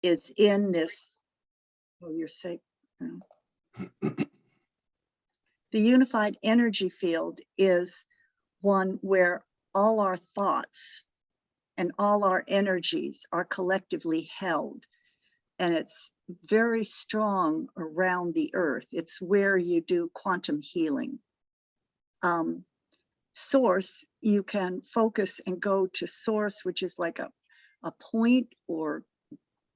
is in this, oh, you're safe. No. The unified energy field is one where all our thoughts and all our energies are collectively held. And it's very strong around the earth. It's where you do quantum healing. Source, you can focus and go to source, which is like a point, or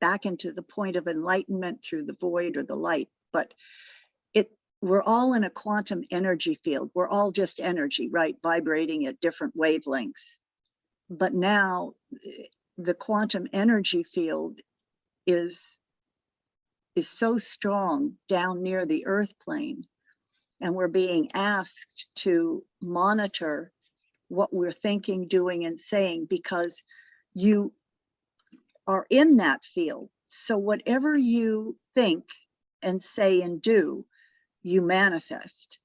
back into the point of enlightenment through the void or the light. But we're all in a quantum energy field. We're all just energy, right? Vibrating at different wavelengths. But now the quantum energy field is so strong down near the earth plane. And we're being asked to monitor what we're thinking, doing, and saying, because you are in that field. So whatever you think and say and do, you manifest.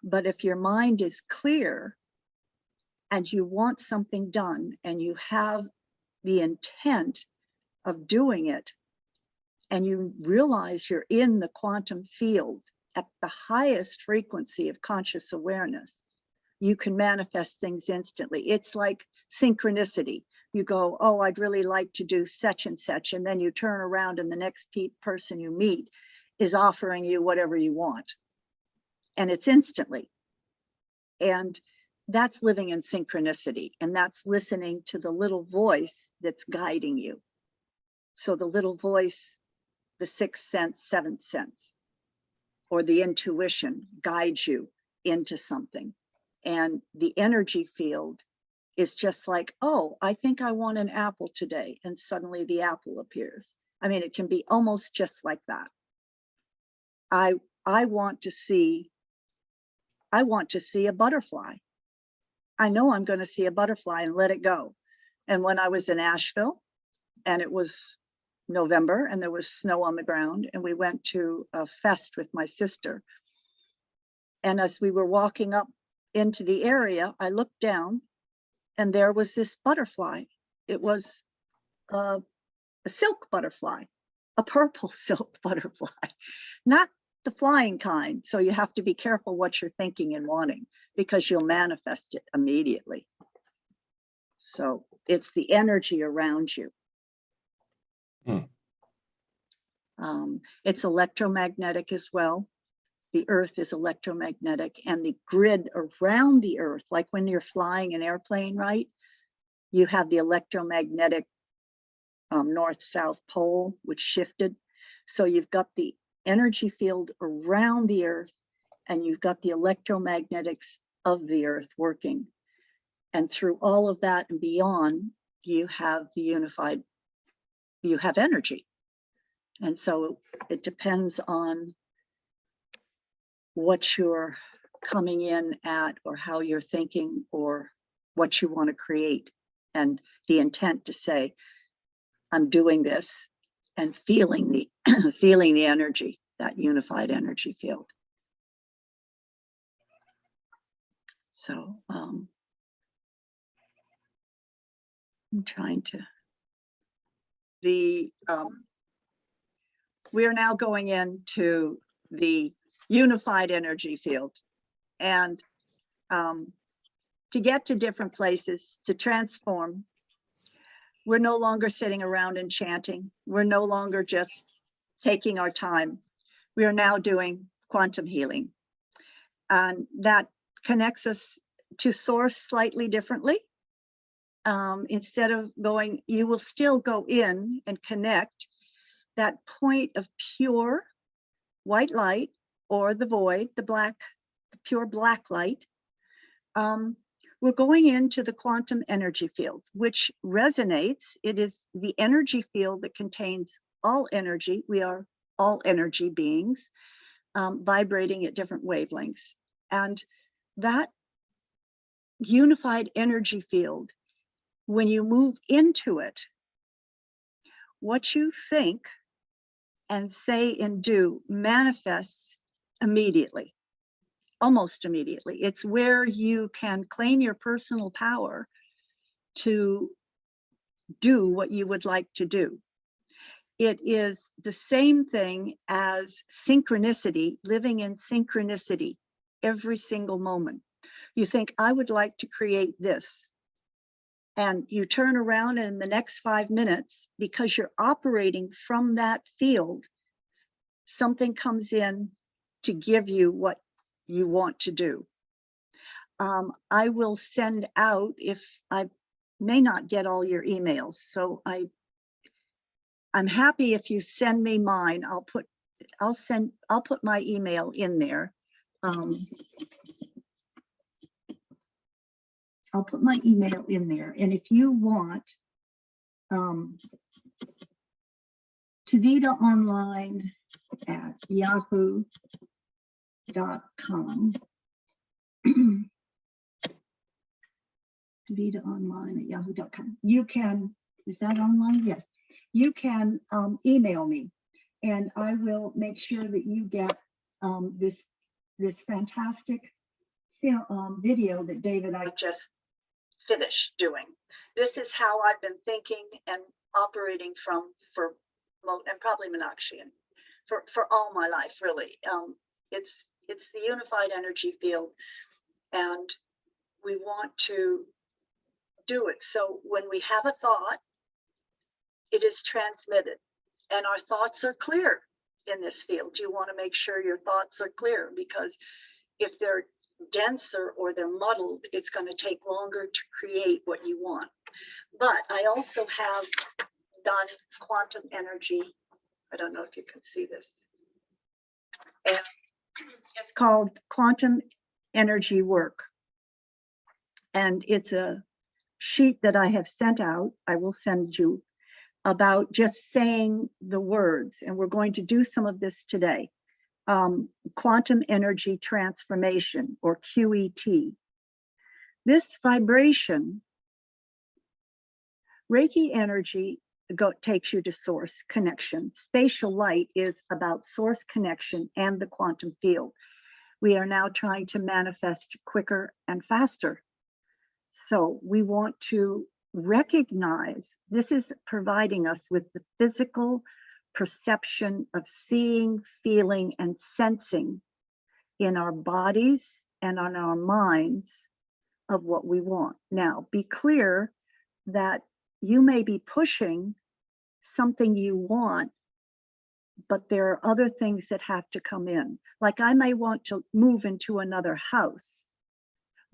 But if your mind is clear and you want something done and you have the intent of doing it, and you realize you're in the quantum field at the highest frequency of conscious awareness, you can manifest things instantly. It's like synchronicity. You go, oh, I'd really like to do such and such. And then you turn around and the next person you meet is offering you whatever you want. And it's instantly. And that's living in synchronicity. And that's listening to the little voice that's guiding you. So the little voice, the sixth sense, seventh sense, or the intuition guides you into something. And the energy field is just like, oh, I think I want an apple today. And suddenly the apple appears. I mean, it can be almost just like that. I want to see a butterfly. I know I'm going to see a butterfly and let it go. And when I was in Asheville and it was November and there was snow on the ground, and we went to a fest with my sister. And as we were walking up into the area, I looked down and there was this butterfly. It was a silk butterfly, a purple silk butterfly, not the flying kind. So you have to be careful what you're thinking and wanting, because you'll manifest it immediately. So it's the energy around you. It's electromagnetic as well. The earth is electromagnetic, and the grid around the earth, like when you're flying an airplane, right? You have the electromagnetic north-south pole, which shifted. So you've got the energy field around the earth, and you've got the electromagnetics of the earth working. And through all of that and beyond, you have the unified, you have energy. And so it depends on what you're coming in at, or how you're thinking, or what you want to create, and the intent to say, I'm doing this, and feeling the feeling the energy, that unified energy field. So I'm trying to, we are now going into the unified energy field, and to get to different places, to transform, we're no longer sitting around and chanting. We're no longer just taking our time. We are now doing quantum healing, and that connects us to source slightly differently. Instead of going, you will still go in and connect that point of pure white light, or the void, the pure black light. We're going into the quantum energy field, which resonates. It is the energy field that contains all energy. We are all energy beings, vibrating at different wavelengths. And that unified energy field, when you move into it, what you think and say and do manifests immediately, almost immediately. It's where you can claim your personal power to do what you would like to do. it is the same thing as synchronicity, living in synchronicity every single moment. You think, I would like to create this. And you turn around and in the next 5 minutes, because you're operating from that field, something comes in to give you what you want to do. I will send out, if I may not get all your emails, so I'm happy if you send me mine. I'll put my email in there. I'll put my email in there, and if you want, TavetaOnline@yahoo.com. TavetaOnline@yahoo.com. You can, is that online? Yes. You can email me, and I will make sure that you get this fantastic video that David and I just finished doing. This is how I've been thinking and operating from and probably Meenakshi and for all my life, really. It's the unified energy field, and we want to do it. So when we have a thought, it is transmitted, and our thoughts are clear in this field. You want to make sure your thoughts are clear, because if they're denser or they're muddled, it's going to take longer to create what you want. But I also have done quantum energy. I don't know if you can see this. And it's called quantum energy work. And it's a sheet that I have sent out. I will send you, about just saying the words. And we're going to do some of this today. Quantum energy transformation, or QET. This vibration, Reiki energy takes you to source connection. Spatial light is about source connection and the quantum field. We are now trying to manifest quicker and faster. So we want to recognize this is providing us with the physical perception of seeing, feeling, and sensing in our bodies and on our minds of what we want. Now, be clear that you may be pushing something you want, but there are other things that have to come in. Like I may want to move into another house,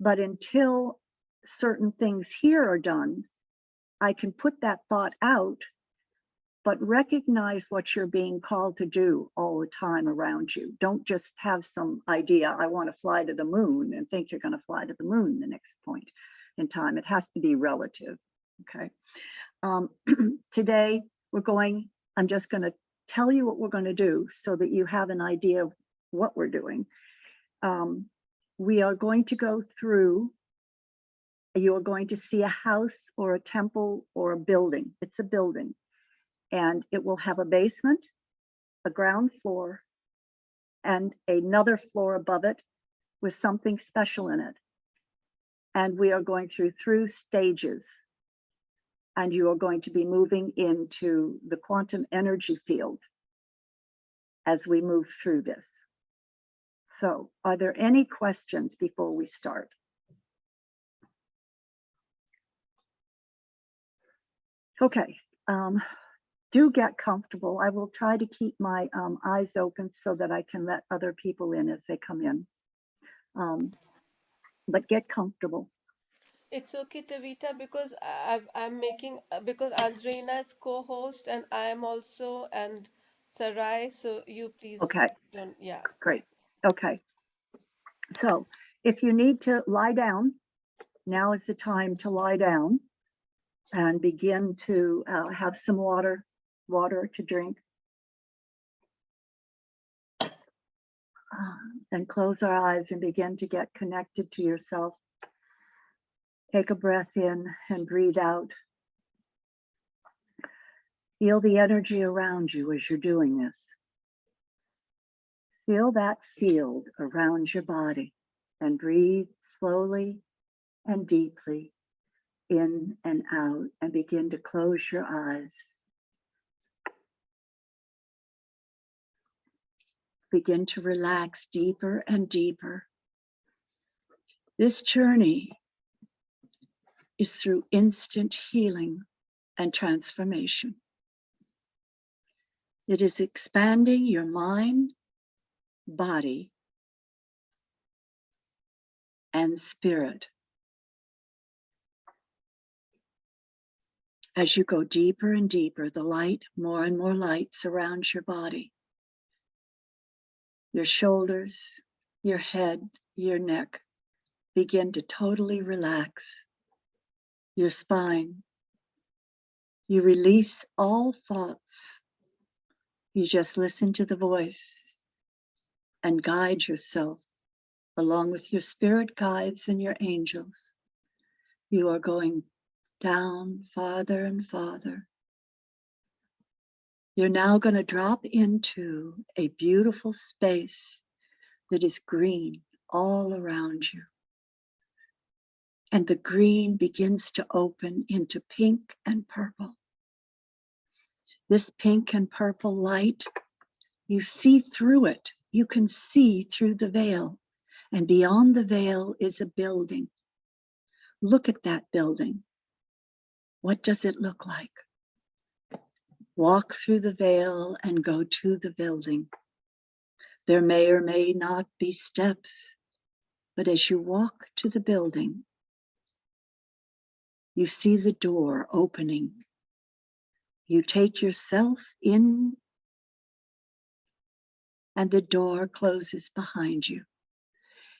but until certain things here are done, I can put that thought out, but recognize what you're being called to do all the time around you. Don't just have some idea, I want to fly to the moon, and think you're going to fly to the moon the next point in time. It has to be relative, okay? Today, I'm just going to tell you what we're going to do so that you have an idea of what we're doing. We are going to go through, you are going to see a house or a temple or a building. It's a building. And it will have a basement, a ground floor, and another floor above it with something special in it. And we are going through stages. And you are going to be moving into the quantum energy field as we move through this. So, are there any questions before we start? Okay. Do get comfortable. I will try to keep my eyes open so that I can let other people in as they come in. But get comfortable. It's okay, Tavita, because I'm making, because Andreina is co-host and I am also, and Sarai, so you please Okay, don't, yeah. great. Okay. So if you need to lie down, now is the time to lie down and begin to have some water to drink. And close our eyes and begin to get connected to yourself. Take a breath in and breathe out. Feel the energy around you as you're doing this. Feel that field around your body and breathe slowly and deeply in and out, and begin to close your eyes. begin to relax deeper and deeper. This journey is through instant healing and transformation. It is expanding your mind, body, and spirit. As you go deeper and deeper, the light, more and more light surrounds your body. Your shoulders, your head, your neck begin to totally relax. Your spine, you release all thoughts. You just listen to the voice and guide yourself along with your spirit guides and your angels. You are going down farther and farther. You're now going to drop into a beautiful space that is green all around you. And the green begins to open into pink and purple. This pink and purple light, you see through it. You can see through the veil. And beyond the veil is a building. Look at that building. What does it look like? Walk through the veil and go to the building. There may or may not be steps, but as you walk to the building, you see the door opening. You take yourself in, and the door closes behind you.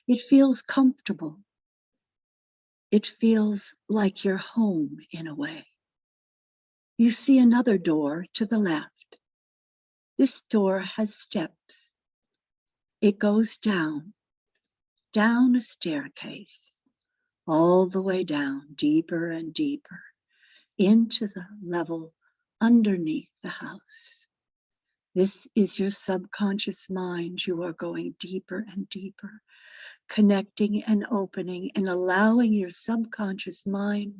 It feels comfortable. It feels like you're home in a way. You see another door to the left. This door has steps. It goes down a staircase, all the way down, deeper and deeper, into the level underneath the house. This is your subconscious mind. You are going deeper and deeper, connecting and opening and allowing your subconscious mind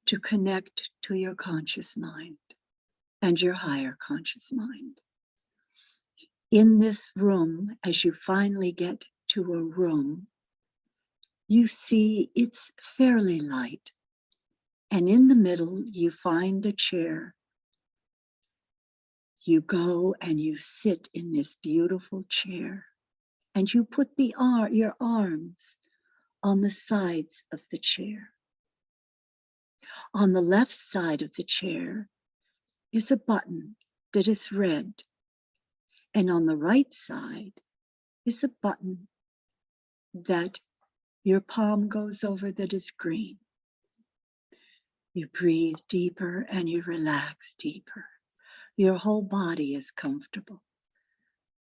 to connect to your conscious mind and your higher conscious mind. In this room, as you finally get to a room, you see it's fairly light. And in the middle, you find a chair. You go and you sit in this beautiful chair. And you put your arms on the sides of the chair. On the left side of the chair is a button that is red. And on the right side is a button that your palm goes over that is green. You breathe deeper and you relax deeper. Your whole body is comfortable.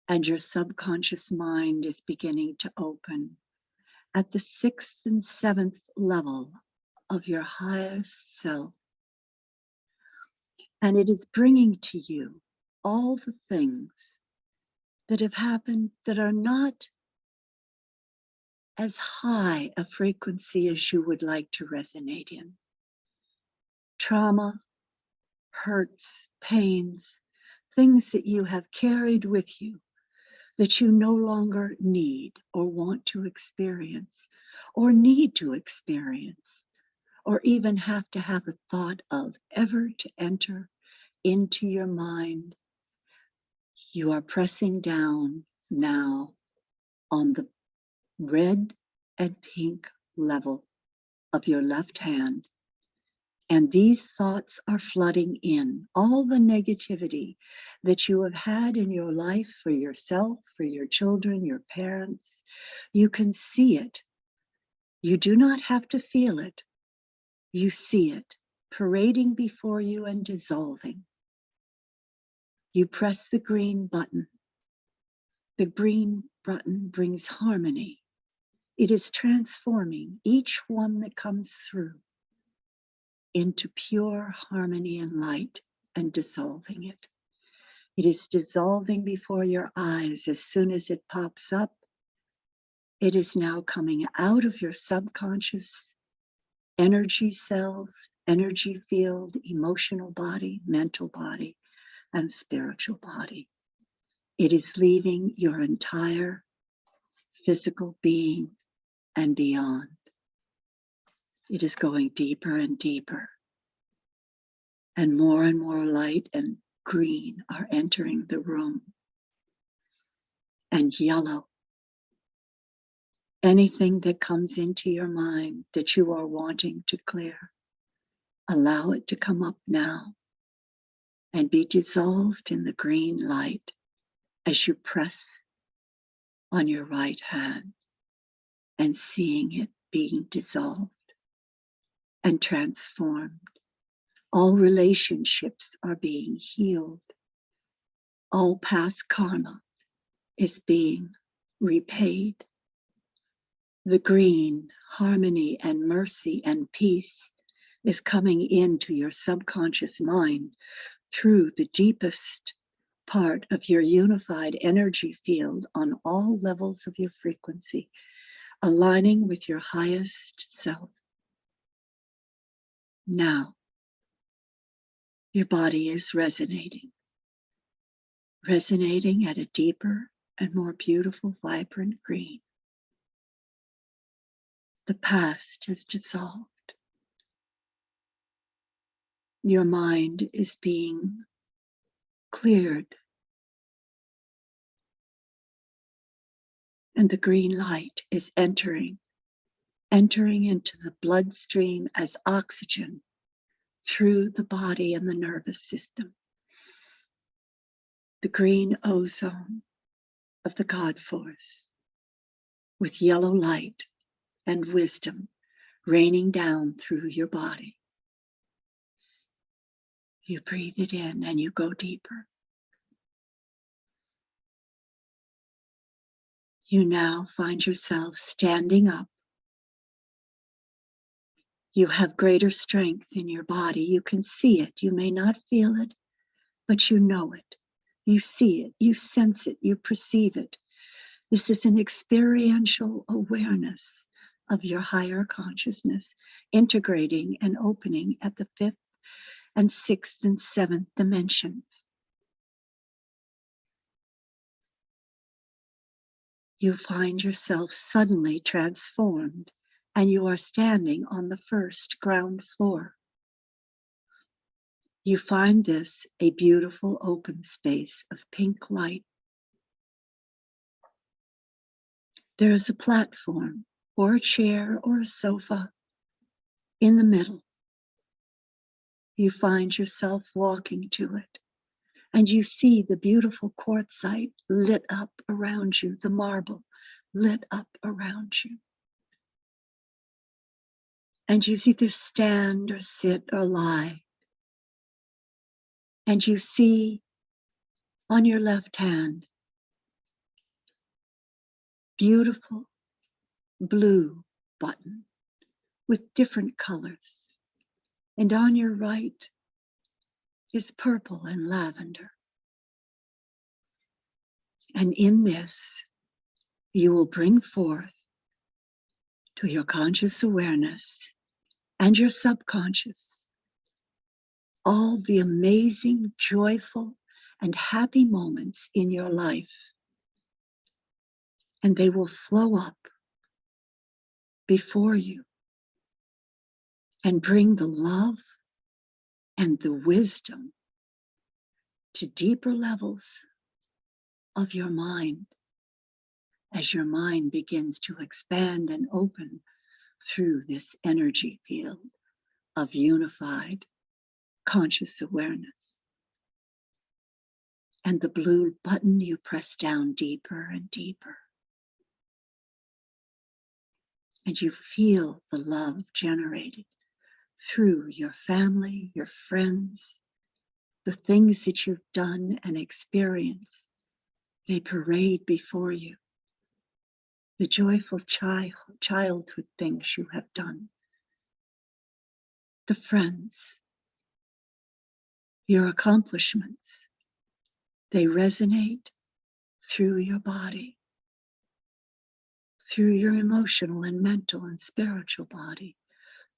And your subconscious mind is beginning to open at the 6th and 7th level of your highest self. And it is bringing to you all the things that have happened that are not as high a frequency as you would like to resonate in. Trauma, hurts, pains, things that you have carried with you that you no longer need or want to experience or need to experience or even have to have a thought of ever to enter into your mind. You are pressing down now on the red and pink level of your left hand. And these thoughts are flooding in. All the negativity that you have had in your life for yourself, for your children, your parents, you can see it. You do not have to feel it. You see it parading before you and dissolving. You press the green button. The green button brings harmony. It is transforming each one that comes through into pure harmony and light and dissolving it. It is dissolving before your eyes. As soon as it pops up, it is now coming out of your subconscious energy cells, energy field, emotional body, mental body, and spiritual body It is leaving your entire physical being and beyond. It is going deeper and deeper. And more light and green are entering the room. And yellow. Anything that comes into your mind that you are wanting to clear, allow it to come up now and be dissolved in the green light as you press on your right hand and seeing it being dissolved and transformed. All relationships are being healed. All past karma is being repaid. The green, harmony and mercy and peace is coming into your subconscious mind through the deepest part of your unified energy field on all levels of your frequency, aligning with your highest self. Now, your body is resonating at a deeper and more beautiful, vibrant green. The past has dissolved. Your mind is being cleared. And the green light is entering into the bloodstream as oxygen through the body and the nervous system. The green ozone of the God Force with yellow light and wisdom raining down through your body. You breathe it in and you go deeper. You now find yourself standing up. You have greater strength in your body. You can see it. You may not feel it, but you know it. You see it. You sense it. You perceive it. This is an experiential awareness of your higher consciousness, integrating and opening at the 5th and 6th and 7th dimensions. You find yourself suddenly transformed, and you are standing on the 1st ground floor. You find this a beautiful open space of pink light. There is a platform or a chair or a sofa in the middle. You find yourself walking to it, and you see the beautiful quartzite lit up around you, the marble lit up around you. And you either stand or sit or lie. And you see on your left hand, beautiful blue button with different colors. And on your right is purple and lavender. And in this, you will bring forth to your conscious awareness and your subconscious all the amazing, joyful, and happy moments in your life. And they will flow up before you and bring the love and the wisdom to deeper levels of your mind as your mind begins to expand and open through this energy field of unified conscious awareness. And the blue button, you press down deeper and deeper. And you feel the love generated through your family, your friends, the things that you've done and experienced. They parade before you. The joyful childhood things you have done. The friends, your accomplishments. They resonate through your body, through your emotional and mental and spiritual body,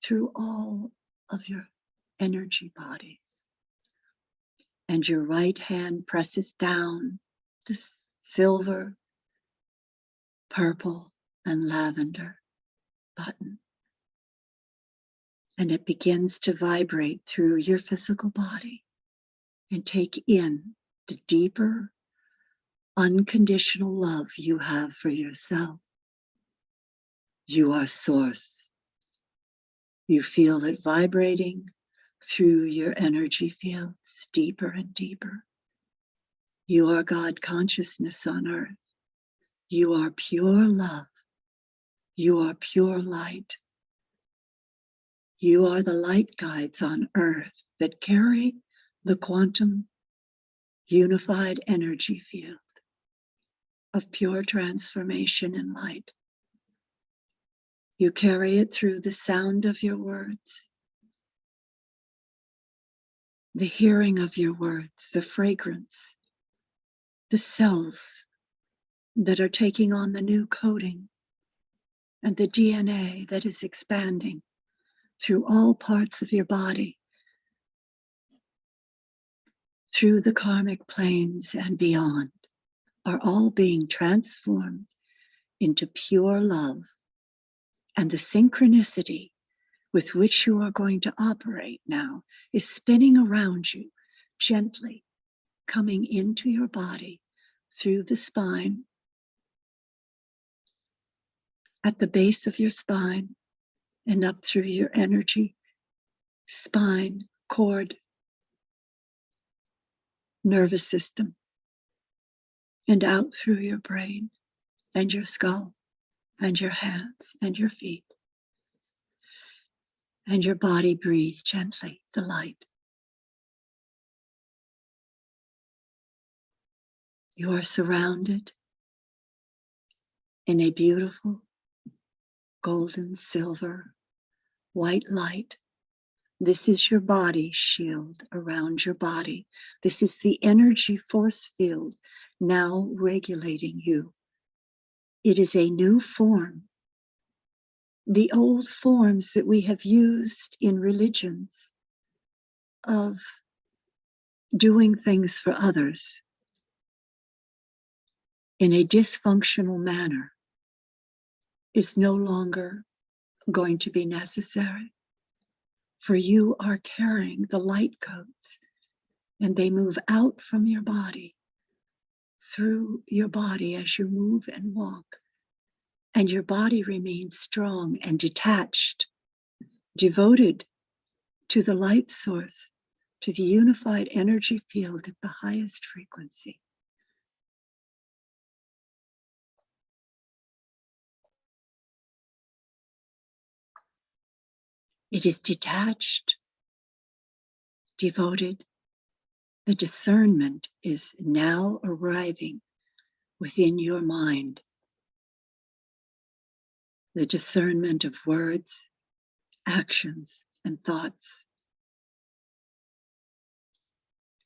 through all of your energy bodies. And your right hand presses down the silver, purple, and lavender button. And it begins to vibrate through your physical body and take in the deeper, unconditional love you have for yourself. You are source. You feel it vibrating through your energy fields deeper and deeper. You are God consciousness on earth. You are pure love. You are pure light. You are the light guides on earth that carry the quantum unified energy field of pure transformation and light. You carry it through the sound of your words, the hearing of your words, the fragrance, the cells that are taking on the new coding, and the DNA that is expanding through all parts of your body, through the karmic planes and beyond, are all being transformed into pure love. And the synchronicity with which you are going to operate now is spinning around you gently, coming into your body through the spine, at the base of your spine, and up through your energy, spine, cord, nervous system, and out through your brain and your skull and your hands and your feet. And your body breathes gently the light. You are surrounded in a beautiful golden, silver, white light. This is your body shield around your body. This is the energy force field now regulating you. It is a new form. The old forms that we have used in religions of doing things for others in a dysfunctional manner is no longer going to be necessary. For you are carrying the light codes, and they move out from your body, through your body as you move and walk. And your body remains strong and detached, devoted to the light source, to the unified energy field at the highest frequency. It is detached, devoted. The discernment is now arriving within your mind. The discernment of words, actions, and thoughts.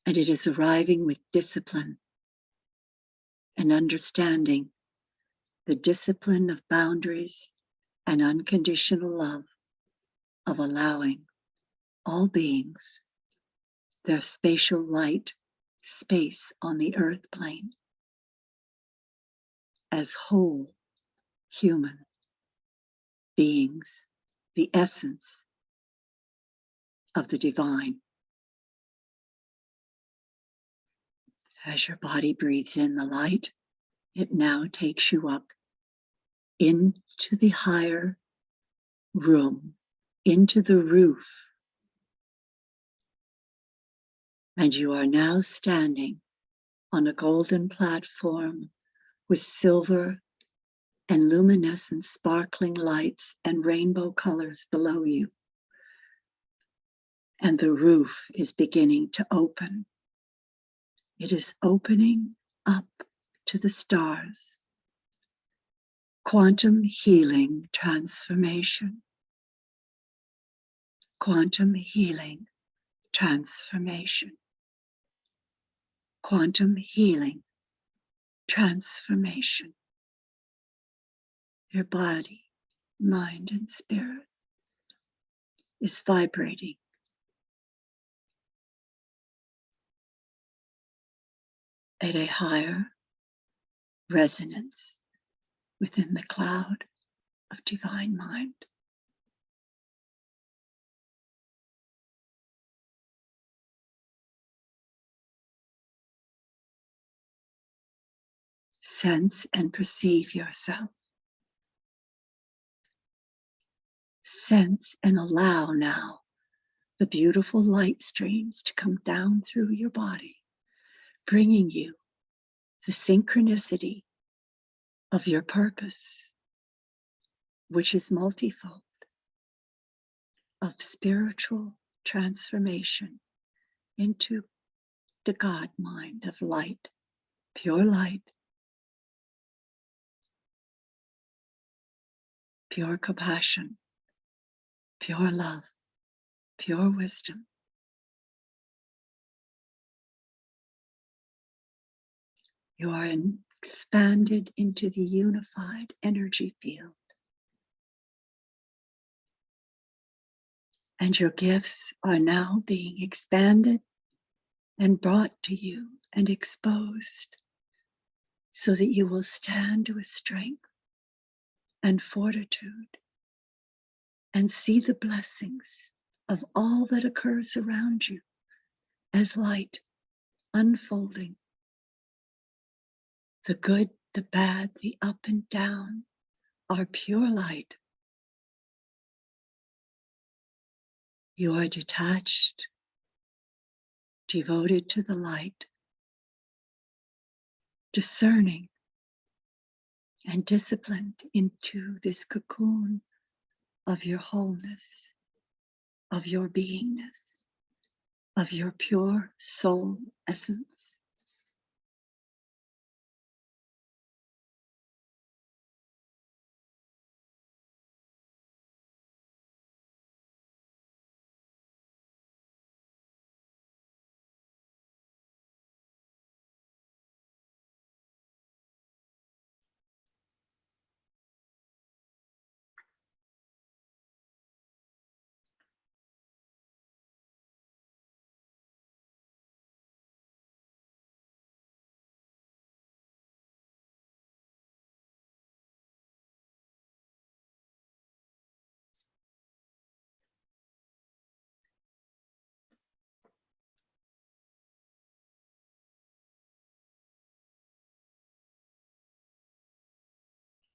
And it is arriving with discipline and understanding, the discipline of boundaries and unconditional love, of allowing all beings their spatial light space on the earth plane as whole human beings, the essence of the divine. As your body breathes in the light, it now takes you up into the higher room, into the roof. And you are now standing on a golden platform with silver and luminescent sparkling lights and rainbow colors below you. And the roof is beginning to open. It is opening up to the stars. Quantum healing transformation. Quantum healing transformation. Quantum healing transformation. Your body, mind, and spirit is vibrating at a higher resonance within the cloud of divine mind. Sense and perceive yourself. Sense and allow now the beautiful light streams to come down through your body, bringing you the synchronicity of your purpose, which is multifold, of spiritual transformation into the God mind of light, pure compassion, pure love, pure wisdom. You are expanded into the unified energy field. And your gifts are now being expanded and brought to you and exposed so that you will stand with strength and fortitude and see the blessings of all that occurs around you as light unfolding. The good, the bad, the up and down are pure light. You are detached, devoted to the light, discerning and disciplined into this cocoon of your wholeness, of your beingness, of your pure soul essence.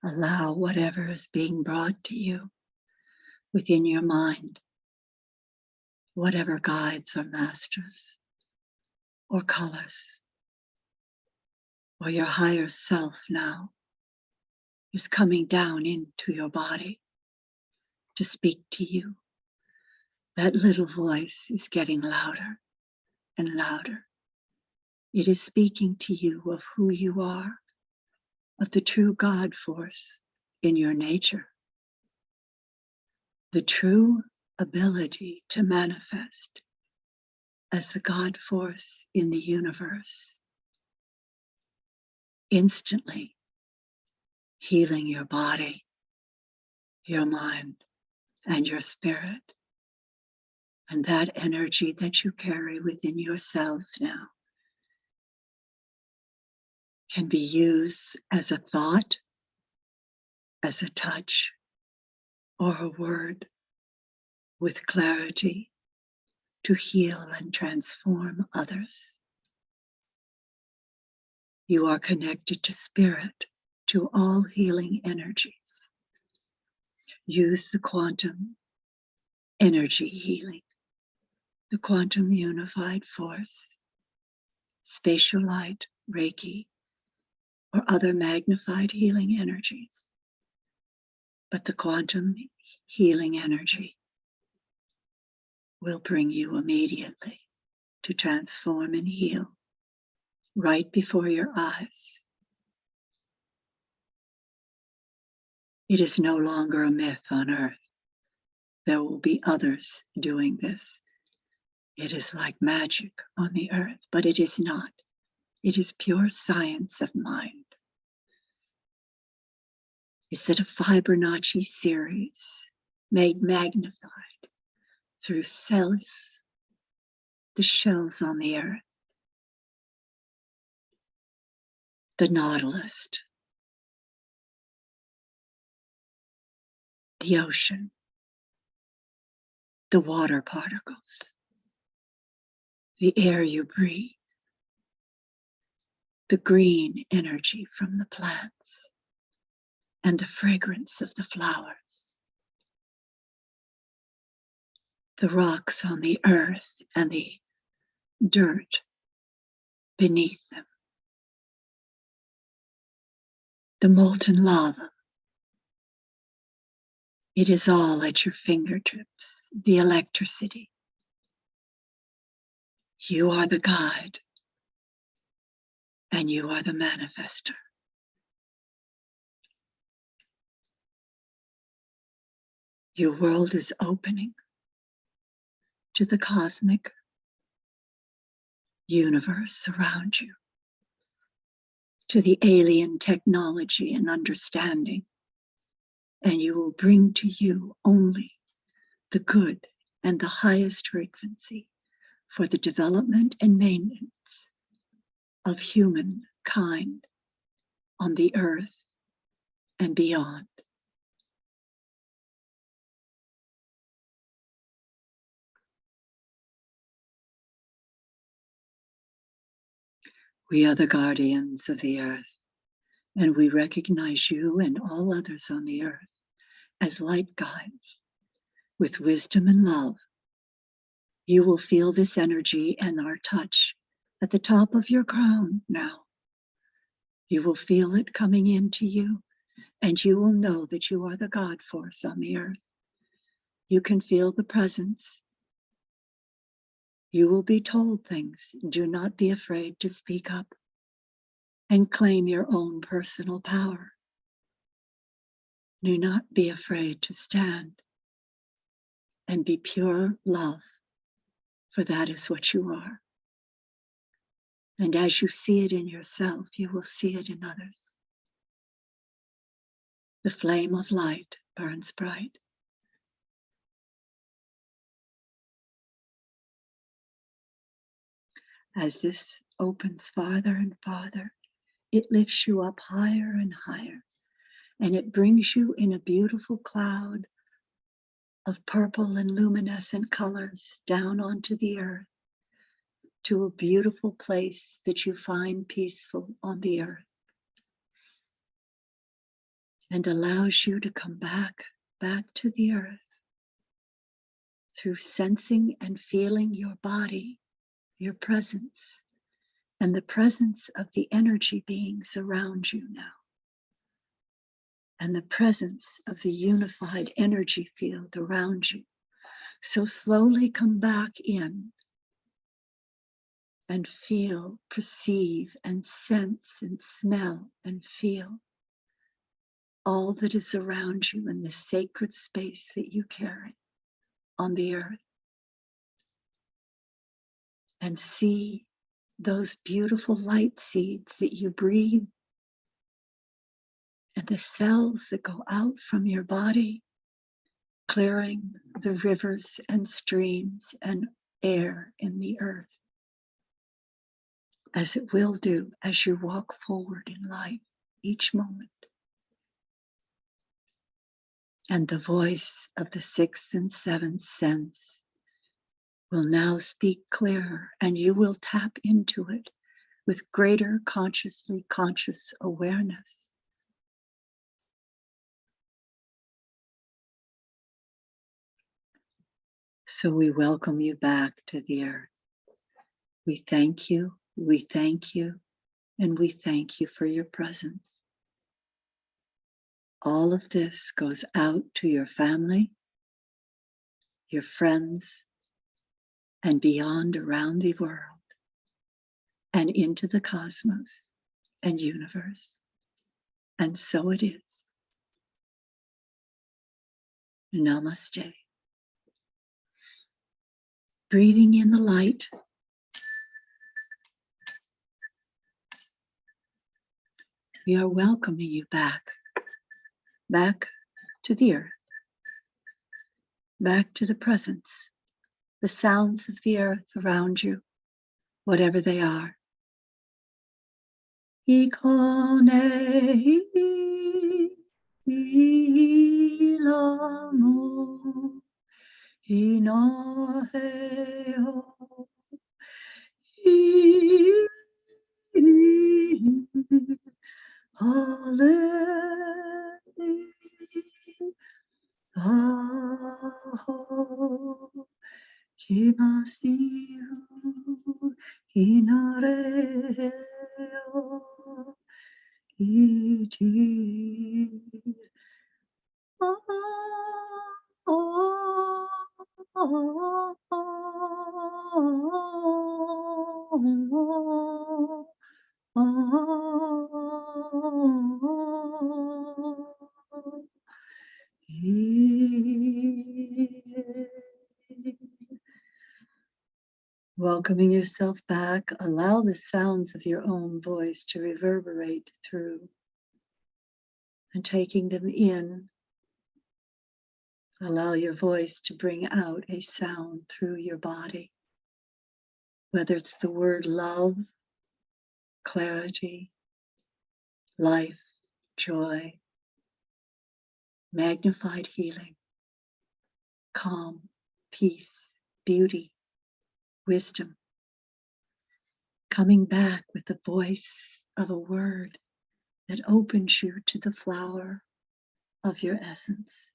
Allow whatever is being brought to you within your mind, whatever guides or masters or colors, or your higher self now is coming down into your body to speak to you. That little voice is getting louder and louder. It is speaking to you of who you are, of the true God force in your nature, the true ability to manifest as the God force in the universe, instantly healing your body, your mind, and your spirit. And that energy that you carry within yourselves now can be used as a thought, as a touch, or a word with clarity to heal and transform others. You are connected to spirit, to all healing energies. Use the quantum energy healing, the quantum unified force, spatial light, Reiki, or other magnified healing energies. But the quantum healing energy will bring you immediately to transform and heal right before your eyes. It is no longer a myth on earth. There will be others doing this. It is like magic on the earth, but it is not. It is pure science of mind. Is it a Fibonacci series made magnified through cells, the shells on the earth? the nautilus, the ocean, the water particles, the air you breathe, the green energy from the plants, and the fragrance of the flowers, the rocks on the earth and the dirt beneath them, the molten lava. It is all at your fingertips, the electricity. You are the guide, and you are the manifester. Your world is opening to the cosmic universe around you, to the alien technology and understanding, and you will bring to you only the good and the highest frequency for the development and maintenance of humankind on the earth and beyond. We are the guardians of the earth, and we recognize you and all others on the earth as light guides with wisdom and love. You will feel this energy and our touch at the top of your crown now. You will feel it coming into you, and you will know that you are the God force on the earth. You can feel the presence. You will be told things. Do not be afraid to speak up and claim your own personal power. Do not be afraid to stand and be pure love, for that is what you are. And as you see it in yourself, you will see it in others. The flame of light burns bright. As this opens farther and farther, it lifts you up higher and higher, and it brings you in a beautiful cloud of purple and luminescent colors down onto the earth, to a beautiful place that you find peaceful on the earth, and allows you to come back to the earth through sensing and feeling your body, your presence, and the presence of the energy beings around you now, and the presence of the unified energy field around you. So slowly come back in and feel, perceive, and sense, and smell, and feel all that is around you in the sacred space that you carry on the earth. And see those beautiful light seeds that you breathe, and the cells that go out from your body, clearing the rivers and streams and air in the earth, as it will do as you walk forward in life each moment. And the voice of the sixth and seventh sense will now speak clearer, and you will tap into it with greater consciously conscious awareness. So we welcome you back to the earth. We thank you, and we thank you for your presence. All of this goes out to your family, your friends, and beyond around the world, and into the cosmos and universe. And so it is. Namaste. Breathing in the light. We are welcoming you back to the earth, back to the presence, the sounds of the earth around you, whatever they are. ikone ilamo inaheo Kimasiu inareo iti. Welcoming yourself back, allow the sounds of your own voice to reverberate through, and taking them in, allow your voice to bring out a sound through your body, whether it's the word love, clarity, life, joy, magnified healing, calm, peace, beauty, wisdom, coming back with the voice of a word that opens you to the flower of your essence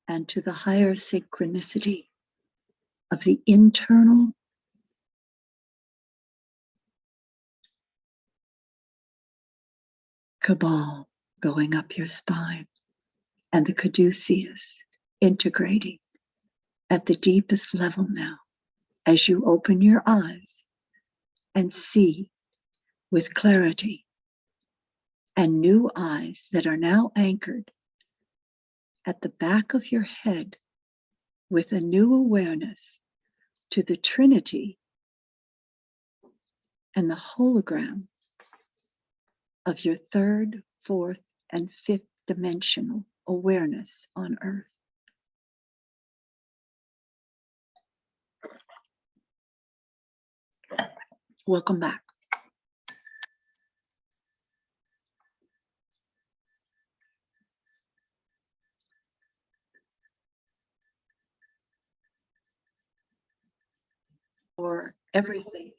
and to the higher synchronicity of the internal cabal going up your spine and the caduceus integrating at the deepest level now as you open your eyes and see with clarity and new eyes that are now anchored at the back of your head with a new awareness to the Trinity and the hologram of your third, fourth, and fifth dimensional awareness on Earth. Welcome back. For everything.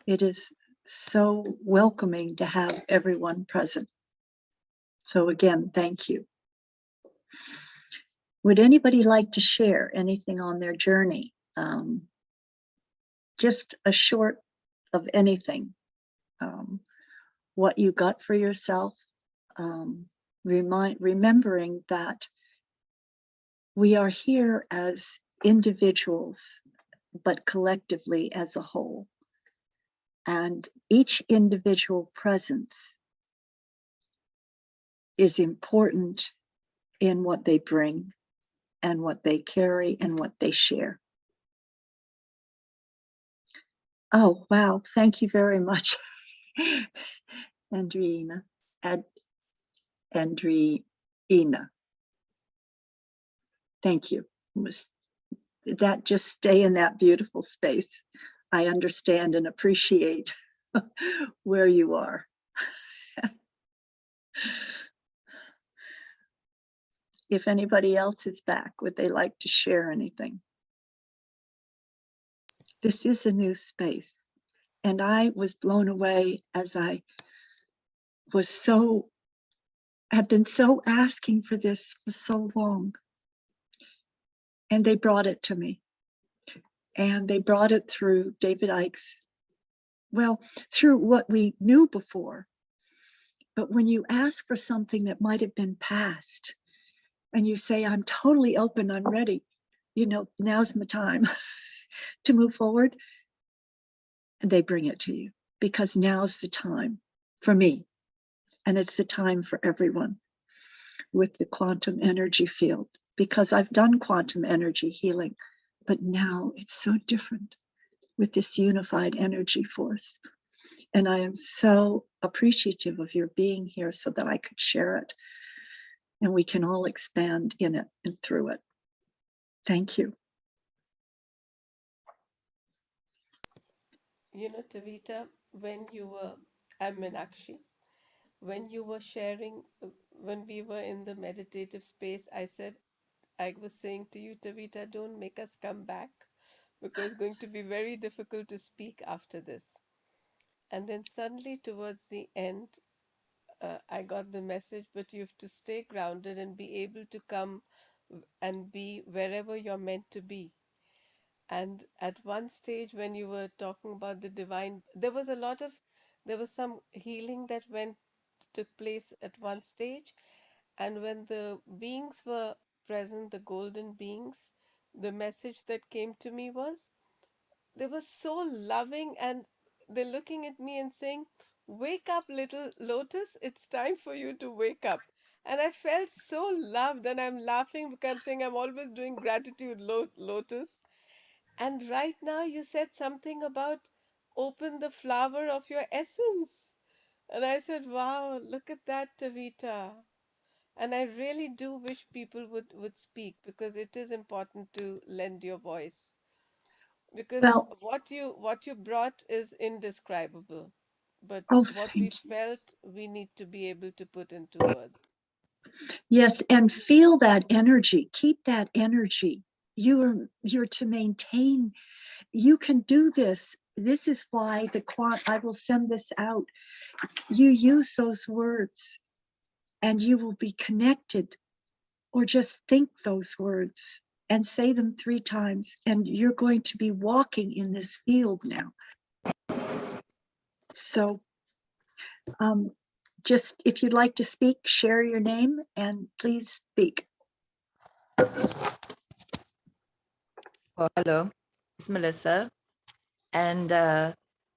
It is so welcoming to have everyone present. So again, thank you. Would anybody like to share anything on their journey? Just a short of anything. What you got for yourself. Remembering that we are here as individuals, but collectively as a whole. And each individual presence is important in what they bring and what they carry and what they share. Oh, wow. Thank you very much, Andreina. Andreina. Thank you. That just stay in that beautiful space. I understand and appreciate where you are. If anybody else is back, would they like to share anything? This is a new space. And I was blown away as I had been so asking for this for so long. And they brought it to me. And they brought it through David Icke's, well, through what we knew before. But when you ask for something that might have been past, and you say, I'm totally open, I'm ready, now's the time to move forward, and they bring it to you, because now's the time for me, and it's the time for everyone with the quantum energy field, because I've done quantum energy healing, but now it's so different with this unified energy force. And I am so appreciative of your being here so that I could share it, and we can all expand in it and through it. Thank you. You know, Tavita, when you were, I'm Meenakshi, when you were sharing, when we were in the meditative space, I was saying to you, Tavita, don't make us come back because it's going to be very difficult to speak after this. And then suddenly, towards the end, I got the message, but you have to stay grounded and be able to come and be wherever you're meant to be. And at one stage, when you were talking about the divine, there was some healing that took place at one stage. And when the beings were present, the golden beings, the message that came to me was they were so loving and they're looking at me and saying, "Wake up, little lotus, it's time for you to wake up." And I felt so loved, and I'm laughing because I'm saying I'm always doing gratitude, lotus. And right now you said something about open the flower of your essence. And I said, wow, look at that, Tavita. And I really do wish people would speak because it is important to lend your voice. Because Well, what you brought is indescribable. But oh, what we thank you. felt, we need to be able to put into words. Yes, and feel that energy. Keep that energy. You're to maintain. You can do this. This is why I will send this out. You use those words and you will be connected, or just think those words and say them 3 times, and you're going to be walking in this field now. So um, just if you'd like to speak, share your name and please speak. Well, hello, it's Melissa. And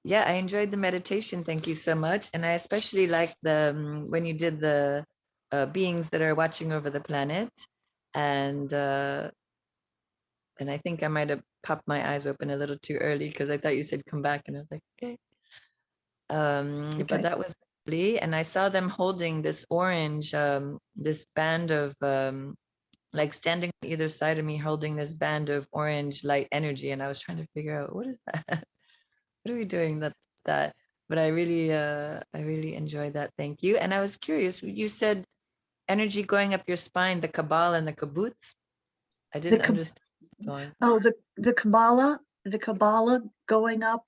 yeah, I enjoyed the meditation. Thank you so much. And I especially liked when you did the beings that are watching over the planet. And I think I might have popped my eyes open a little too early because I thought you said come back, and I was like, okay. Okay. But that was lovely. And I saw them holding this orange, this band of like standing on either side of me, holding this band of orange light energy. And I was trying to figure out, what is that? What are we doing that? But I really enjoyed that. Thank you. And I was curious, you said energy going up your spine, the cabal and the kibbutz. I The didn't understand this one. oh, the Kabbalah going up,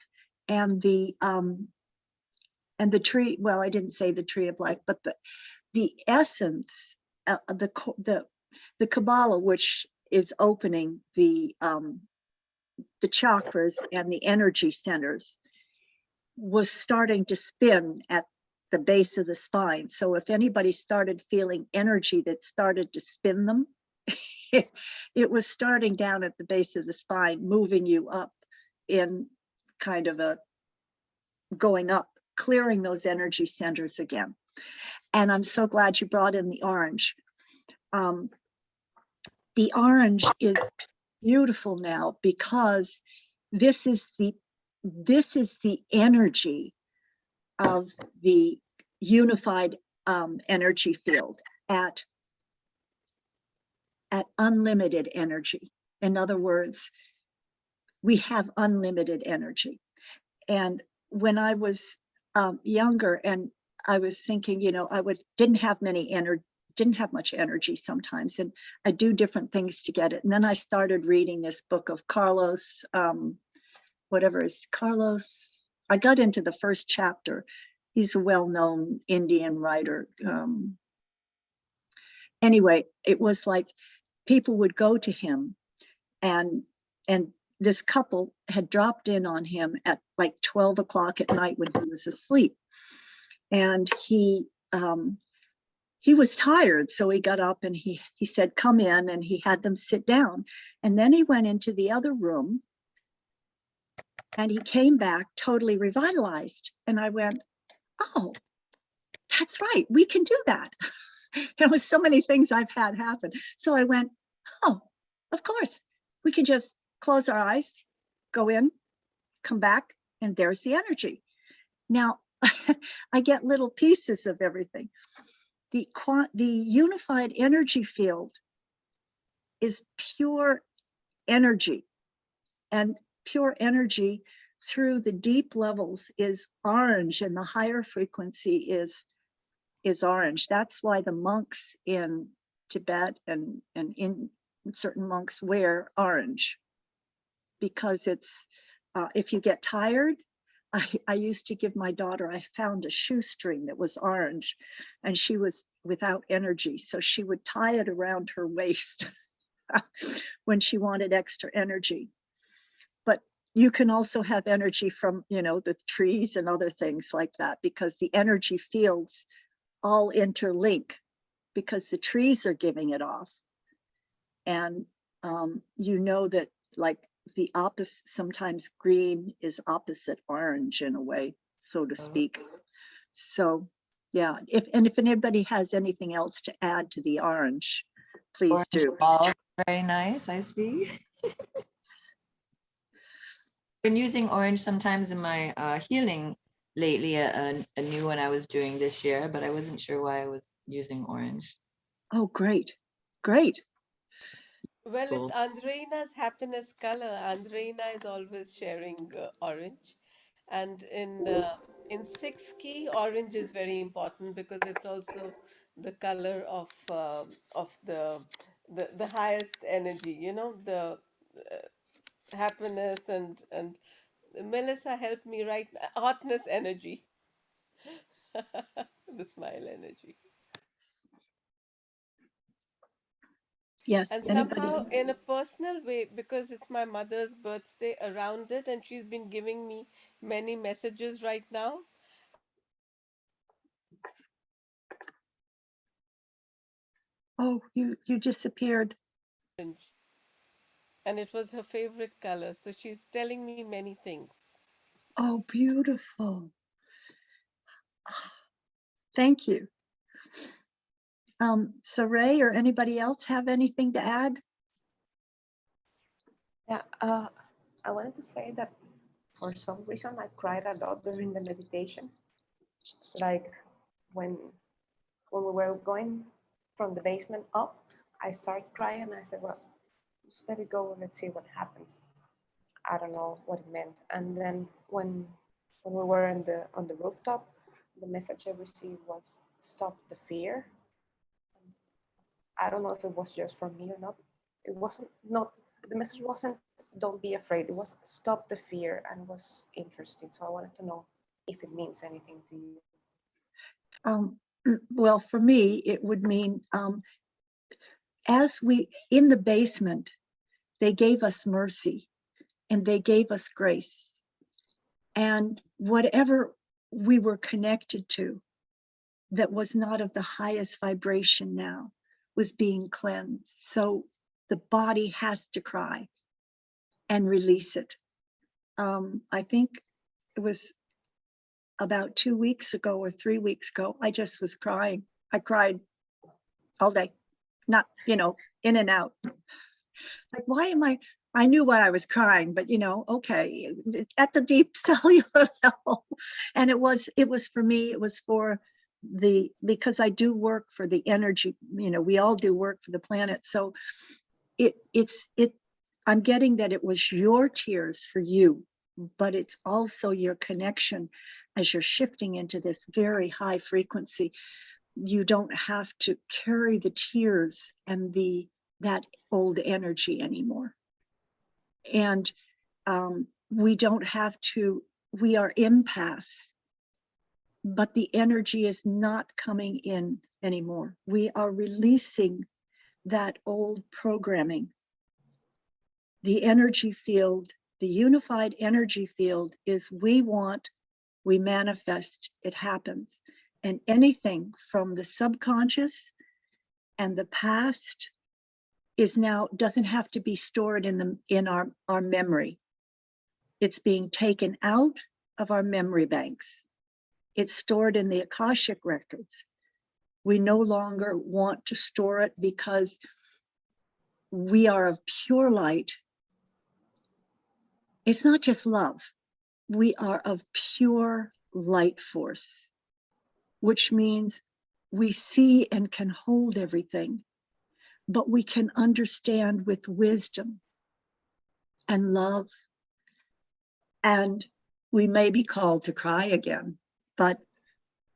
and the tree. Well, I didn't say the tree of life, but the essence, the Kabbalah, which is opening the chakras and the energy centers, was starting to spin at the base of the spine. So if anybody started feeling energy that started to spin them, it was starting down at the base of the spine, moving you up in kind of a going up, clearing those energy centers again. And I'm so glad you brought in the orange. The orange is beautiful now because this is the energy of the unified energy field at unlimited energy. In other words, we have unlimited energy. And when I was younger, and I was thinking, didn't have much energy sometimes, and I do different things to get it. And then I started reading this book of Carlos, Carlos. I got into the first chapter. He's a well-known Indian writer. Anyway, it was like people would go to him, and this couple had dropped in on him at like 12 o'clock at night when he was asleep, and he was tired, so he got up and he said, "Come in," and he had them sit down, and then he went into the other room, and he came back totally revitalized. And I went, "Oh, that's right, we can do that." There was so many things I've had happen. So I went, "Oh, of course, we can just close our eyes, go in, come back, and there's the energy." Now, I get little pieces of everything. The unified energy field is pure energy, and pure energy through the deep levels is orange, and the higher frequency is orange. That's why the monks in Tibet and in certain monks wear orange, because it's if you get tired. I used to give my daughter, I found a shoestring that was orange, and she was without energy, so she would tie it around her waist when she wanted extra energy. But you can also have energy from, you know, the trees and other things like that, because the energy fields all interlink, because the trees are giving it off. And you know that, like, the opposite, sometimes green is opposite orange in a way, so to speak. So yeah, if anybody has anything else to add to the orange, please Orange do. balls, very nice, I see. Been using orange sometimes in my healing lately, a new one I was doing this year, but I wasn't sure why I was using orange. Oh, great, great. Well, Cool. it's Andreina's happiness color. Andreina is always sharing orange, and in six key, orange is very important because it's also the color of the highest energy. You know, the happiness and Melissa helped me write hotness energy, the smile energy. Yes, And anybody? somehow, in a personal way, because it's my mother's birthday around it, and she's been giving me many messages right now. Oh, you disappeared. Orange. And it was her favorite color. So she's telling me many things. Oh, beautiful. Thank you. So Ray or anybody else have anything to add? Yeah, I wanted to say that for some reason I cried a lot during the meditation. Like when we were going from the basement up, I started crying and I said, well, just let it go, let's see what happens. I don't know what it meant. And then when we were on the rooftop, the message I received was stop the fear. I don't know if it was just for me or not. It wasn't not the message wasn't don't be afraid. It was stop the fear, and it was interesting. So I wanted to know if it means anything to you. Well, for me, it would mean as we in the basement, they gave us mercy and they gave us grace, and whatever we were connected to that was not of the highest vibration now was being cleansed. So the body has to cry and release it. I think it was about 2 weeks ago or 3 weeks ago, I just was crying. I cried all day, not, you know, in and out. Like, why am I knew why I was crying, but, you know, okay, at the deep cellular level. And it was for me, it was for because I do work for the energy, you know, we all do work for the planet. So I'm getting that it was your tears for you, but it's also your connection as you're shifting into this very high frequency. You don't have to carry the tears and that old energy anymore. And we don't have to, we are empaths, but the energy is not coming in anymore. We are releasing that old programming. The energy field, the unified energy field is we want, we manifest, it happens. And anything from the subconscious and the past is now, doesn't have to be stored in our memory. It's being taken out of our memory banks. It's stored in the Akashic records. We no longer want to store it because we are of pure light. It's not just love. We are of pure light force, which means we see and can hold everything, but we can understand with wisdom and love and we may be called to cry again, but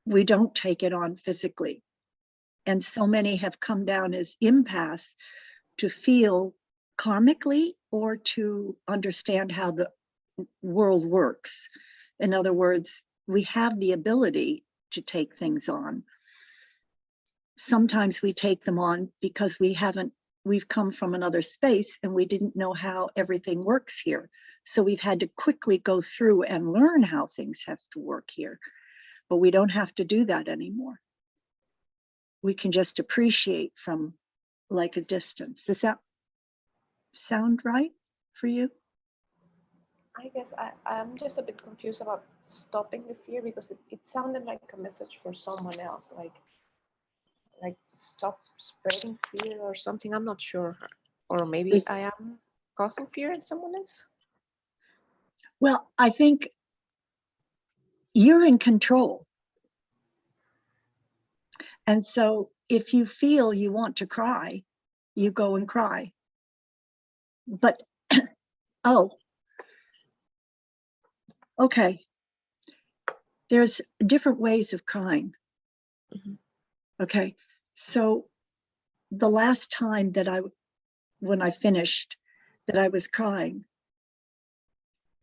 we don't take it on physically. And so many have come down as impasse to feel karmically or to understand how the world works. In other words, we have the ability to take things on. Sometimes we take them on because we've come from another space and we didn't know how everything works here. So we've had to quickly go through and learn how things have to work here. But we don't have to do that anymore. We can just appreciate from like a distance. Does that sound right for you? I guess I'm just a bit confused about stopping the fear, because it sounded like a message for someone else, like stop spreading fear or something. I'm not sure. Or maybe I am causing fear in someone else. Well, I think you're in control. And so if you feel you want to cry, you go and cry. But, oh, okay. There's different ways of crying. Mm-hmm. Okay. So the last time that when I finished, that I was crying,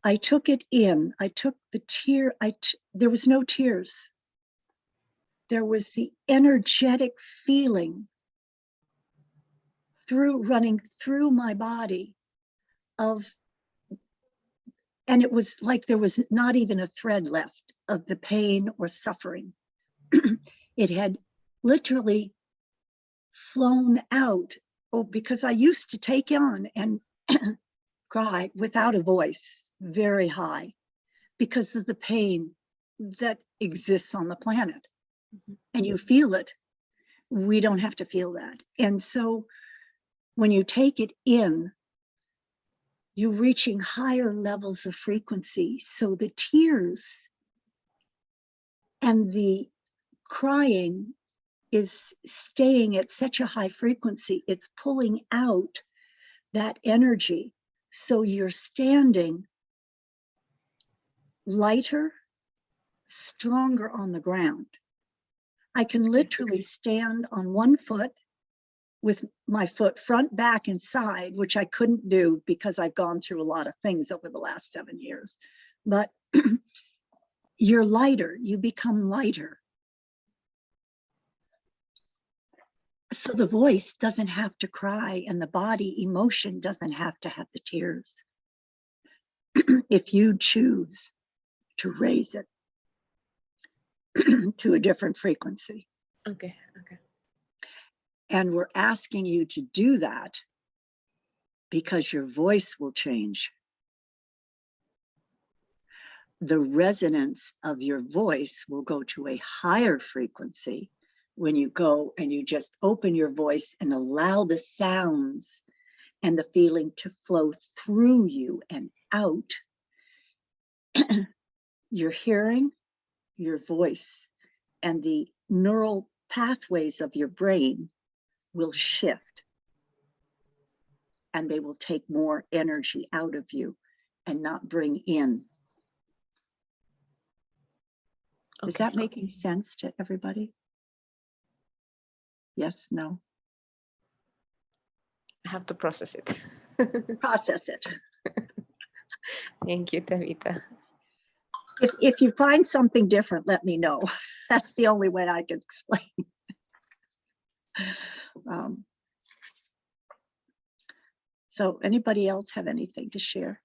I took it in. I took the tear. There was no tears. There was the energetic feeling running through my body and it was like there was not even a thread left of the pain or suffering. It had literally flown out. Oh, because I used to take on and cry without a voice, very high, because of the pain that exists on the planet. Mm-hmm. And you feel it. We don't have to feel that. And so when you take it in, you're reaching higher levels of frequency. So the tears and the crying is staying at such a high frequency, it's pulling out that energy. So you're standing lighter, stronger on the ground. I can literally stand on one foot with my foot front, back, and side, which I couldn't do because I've gone through a lot of things over the last 7 years. But you're lighter, you become lighter. So the voice doesn't have to cry and the body emotion doesn't have to have the tears. If you choose to raise it to a different frequency. Okay. And we're asking you to do that because your voice will change. The resonance of your voice will go to a higher frequency when you go and you just open your voice and allow the sounds and the feeling to flow through you and out. Your hearing, your voice, and the neural pathways of your brain will shift. And they will take more energy out of you and not bring in. Okay. Is that making sense to everybody? Yes, no? I have to process it. Process it. Thank you, Taveta. If you find something different, let me know. That's the only way I can explain. So anybody else have anything to share?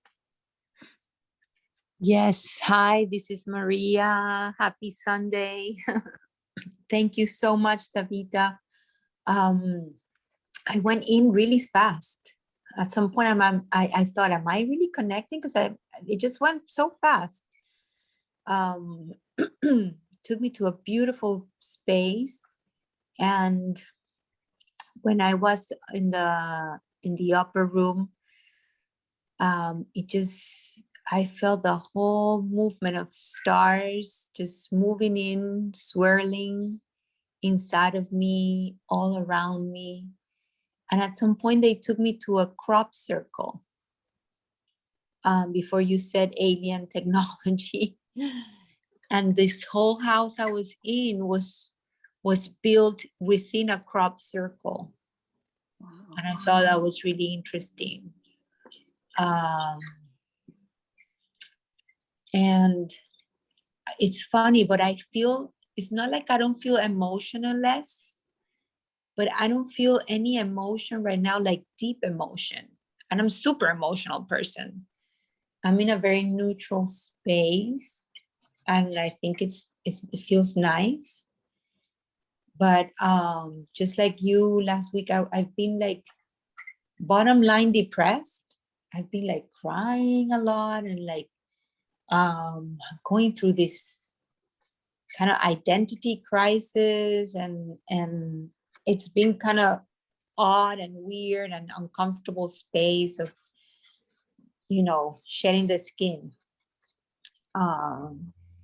Yes. Hi, this is Maria. Happy Sunday. Thank you so much, Taveta. I went in really fast. At some point, I thought, am I really connecting? Because it just went so fast. Took me to a beautiful space. And when I was in the upper room, I felt the whole movement of stars just moving in, swirling inside of me, all around me. And at some point they took me to a crop circle. before you said alien technology. And this whole house I was in was built within a crop circle. Wow. And I thought that was really interesting. And it's funny, but I feel, it's not like I don't feel emotionless, but I don't feel any emotion right now, like deep emotion. And I'm a super emotional person. I'm in a very neutral space, and I think it feels nice. But just like you last week, I've been like bottom line depressed. I've been like crying a lot and like going through this kind of identity crisis, and it's been kind of odd and weird and uncomfortable space of, you know, shedding the skin.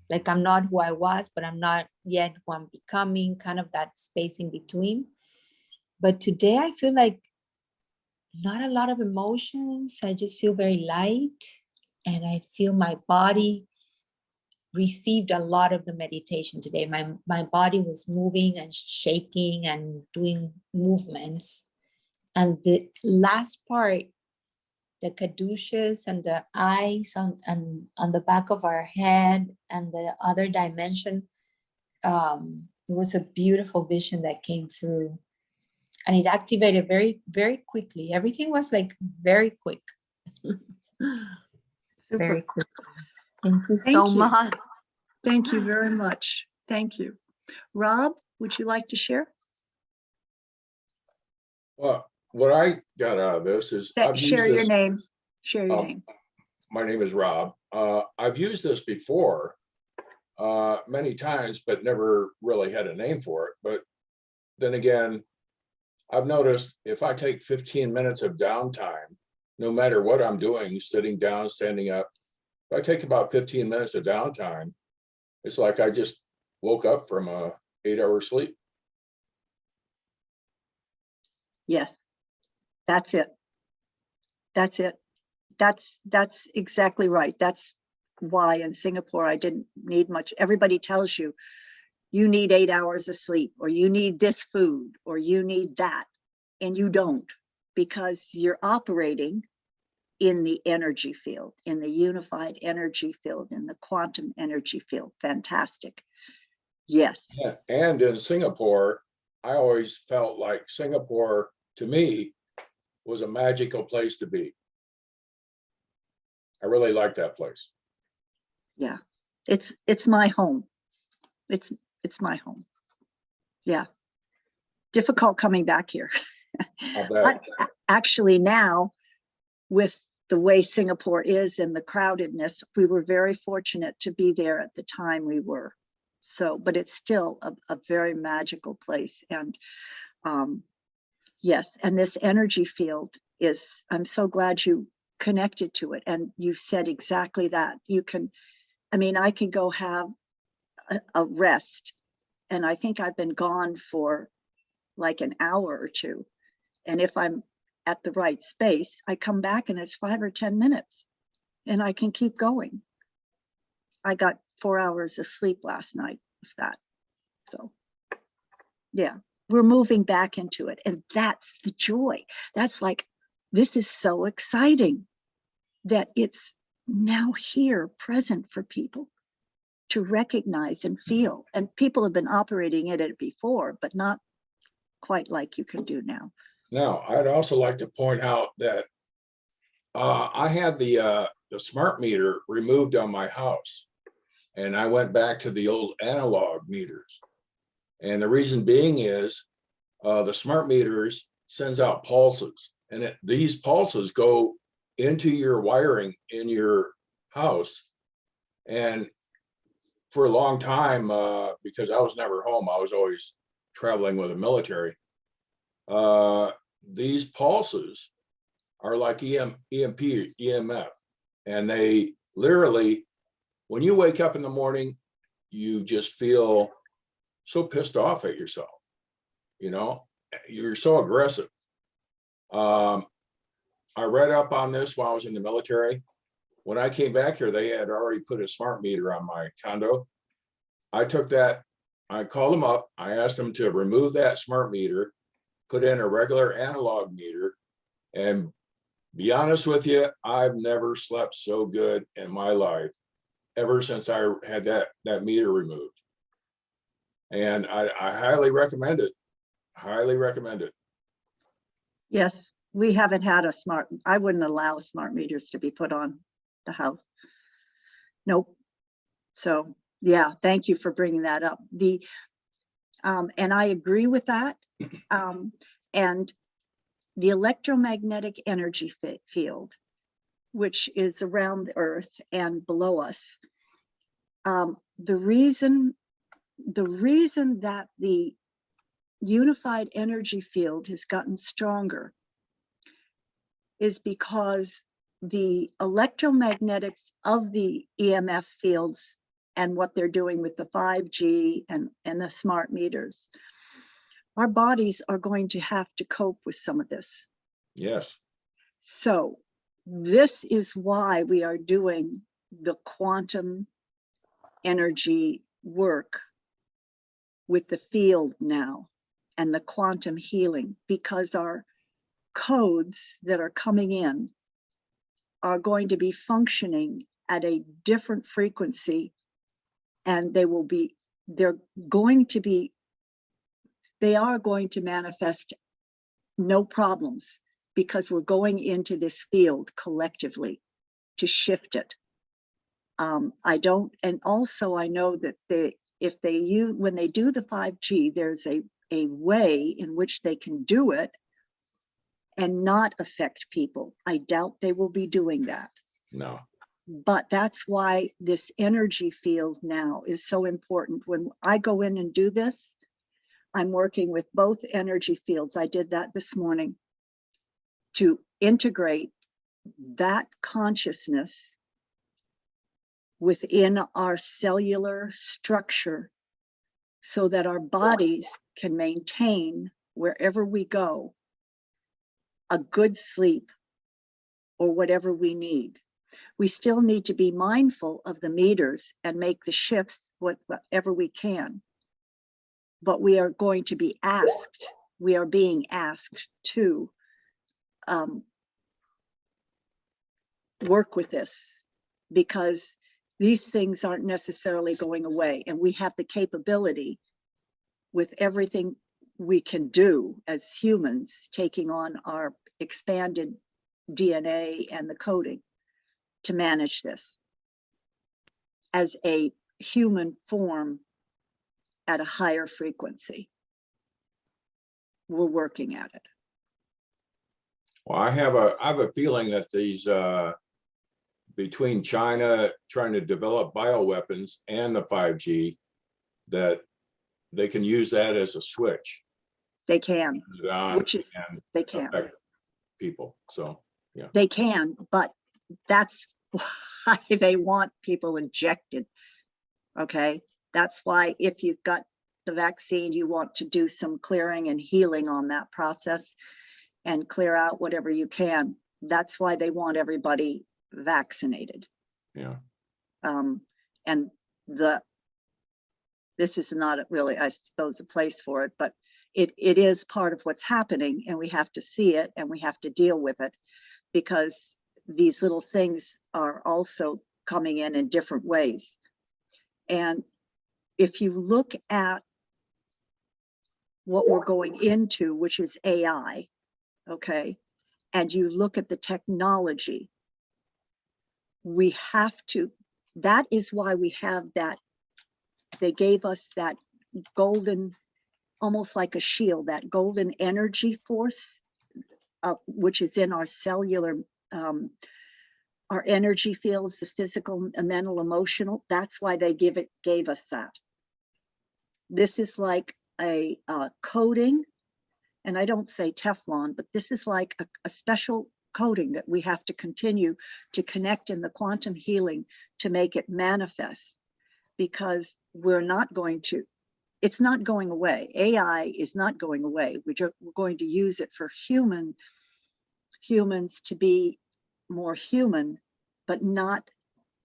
Like I'm not who I was, but I'm not yet who I'm becoming, kind of that space in between. But today I feel like not a lot of emotions. I just feel very light, and I feel my body received a lot of the meditation today. My body was moving and shaking and doing movements. And the last part, the caduceus and the eyes on the back of our head and the other dimension, it was a beautiful vision that came through. And it activated very, very quickly. Everything was like very quick. Super. Very quick. Thank you Thank so you. much. Thank you very much. Thank you. Rob, would you like to share? Well, what I got out of this is I've used Share your this. name. Share your name. My name is Rob. I've used this before many times, but never really had a name for it. But then again, I've noticed if I take 15 minutes of downtime, no matter what I'm doing, sitting down, standing up, if I take about 15 minutes of downtime, it's like I just woke up from a 8-hour sleep. Yes, that's it. That's it. That's exactly right. That's why in Singapore I didn't need much. Everybody tells you, you need 8 hours of sleep, or you need this food, or you need that. And you don't, because you're operating in the energy field, in the unified energy field, in the quantum energy field. Fantastic. Yes. Yeah. And in Singapore, I always felt like Singapore, to me, was a magical place to be. I really like that place. Yeah. It's my home. It's my home. Yeah. Difficult coming back here. I'll bet. Actually, now with the way Singapore is and the crowdedness, we were very fortunate to be there at the time we were. So, but it's still a very magical place. And yes, and this energy field is, I'm so glad you connected to it. And you said exactly that. You can, I mean, I can go have a rest, and I think I've been gone for like an hour or two. And if I'm at the right space, I come back and it's 5 or 10 minutes and I can keep going. I got 4 hours of sleep last night, if that. So yeah, we're moving back into it. And that's the joy. That's like, this is so exciting that it's now here, present for people to recognize and feel. And people have been operating in it before, but not quite like you can do now. Now, I'd also like to point out that I had the smart meter removed on my house, and I went back to the old analog meters. And the reason being is the smart meters sends out pulses, and these pulses go into your wiring in your house. And for a long time, because I was never home, I was always traveling with the military. These pulses are like EMP, EMF, and they literally, when you wake up in the morning, you just feel so pissed off at yourself. You know, you're so aggressive. I read up on this while I was in the military, when I came back here, they had already put a smart meter on my condo. I took that, I called them up, I asked them to remove that smart meter, put in a regular analog meter, and be honest with you, I've never slept so good in my life ever since I had that meter removed. And I highly recommend it. Highly recommend it. Yes, we haven't had a smart, I wouldn't allow smart meters to be put on the house. Nope. So yeah, thank you for bringing that up. And I agree with that. And the electromagnetic energy field, which is around the earth and below us, the reason that the unified energy field has gotten stronger is because the electromagnetics of the EMF fields and what they're doing with the 5G and the smart meters, our bodies are going to have to cope with some of this. Yes. So this is why we are doing the quantum energy work with the field now and the quantum healing, because our codes that are coming in are going to be functioning at a different frequency, and they are going to manifest no problems, because we're going into this field collectively to shift it. And also I know that when they do the 5G, there's a way in which they can do it and not affect people. I doubt they will be doing that. No. But that's why this energy field now is so important. When I go in and do this, I'm working with both energy fields. I did that this morning to integrate that consciousness within our cellular structure so that our bodies can maintain, wherever we go, a good sleep or whatever we need. We still need to be mindful of the meters and make the shifts whatever we can. But we are going to be asked, we are being asked to work with this, because these things aren't necessarily going away, and we have the capability with everything we can do as humans, taking on our expanded DNA and the coding, to manage this as a human form at a higher frequency. We're working at it. Well, I have a feeling that these between China trying to develop bioweapons and the 5G, that they can use that as a switch. They can, which is, and they can. affect people. So yeah. They can, but that's why they want people injected. Okay, that's why if you've got the vaccine, you want to do some clearing and healing on that process and clear out whatever you can. That's why they want everybody vaccinated. Yeah. And this is not really, I suppose, a place for it, but it is part of what's happening, and we have to see it and we have to deal with it, because these little things are also coming in different ways. And if you look at what we're going into, which is AI, okay, and you look at the technology, we have to, that is why we have that, they gave us that golden, almost like a shield, that golden energy force, which is in our cellular, our energy fields, the physical, mental, emotional. That's why they gave us that. This is like a coating, and I don't say Teflon, but this is like a special coating that we have to continue to connect in the quantum healing to make it manifest, because we're not going to, it's not going away. AI is not going away. We're going to use it for humans to be more human but not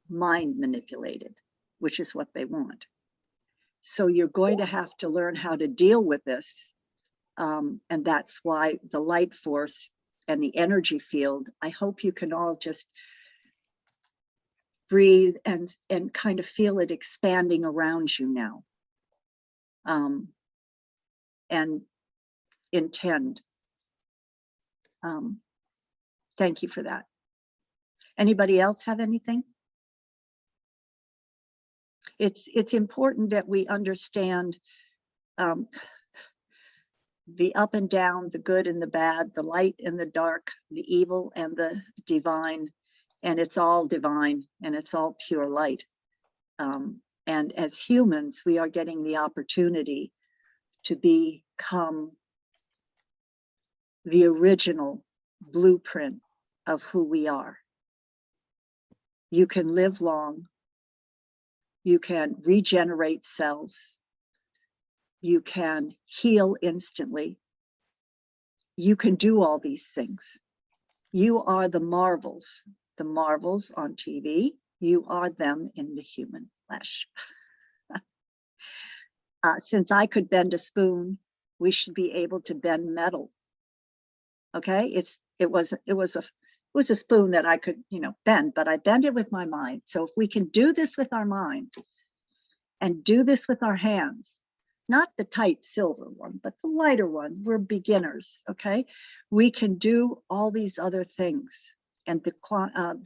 mind manipulated, which is what they want. So you're going to have to learn how to deal with this. And that's why the light force and the energy field, I hope you can all just breathe and kind of feel it expanding around you now. And intend. Thank you for that. Anybody else have anything? It's important that we understand the up and down, the good and the bad, the light and the dark, the evil and the divine, and it's all divine and it's all pure light. And as humans, we are getting the opportunity to become the original blueprint of who we are. You can live long. You can regenerate cells. You can heal instantly. You can do all these things. You are the marvels on TV. You are them in the human flesh. Since I could bend a spoon, we should be able to bend metal. Okay, it was a spoon that I could, bend, but I bend it with my mind. So if we can do this with our mind and do this with our hands, not the tight silver one, but the lighter one, we're beginners, okay? We can do all these other things. And the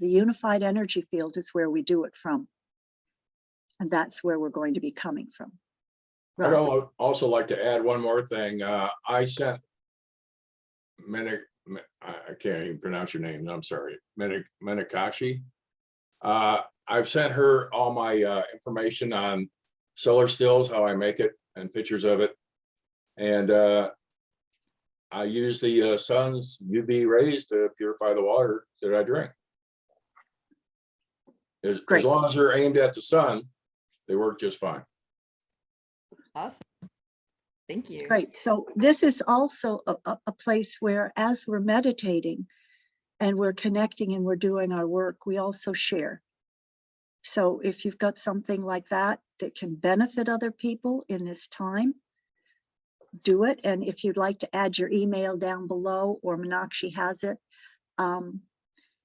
unified energy field is where we do it from. And that's where we're going to be coming from. I'd Rob. also like to add one more thing. I sent I can't even pronounce your name. I'm sorry. Menakashi. I've sent her all my information on solar stills, how I make it, and pictures of it. And I use the sun's UV rays to purify the water that I drink. As long as they're aimed at the sun, they work just fine. Awesome. Thank you. Great. So this is also a place where, as we're meditating and we're connecting and we're doing our work, we also share. So if you've got something like that that can benefit other people in this time, do it. And if you'd like to add your email down below, or Meenakshi has it,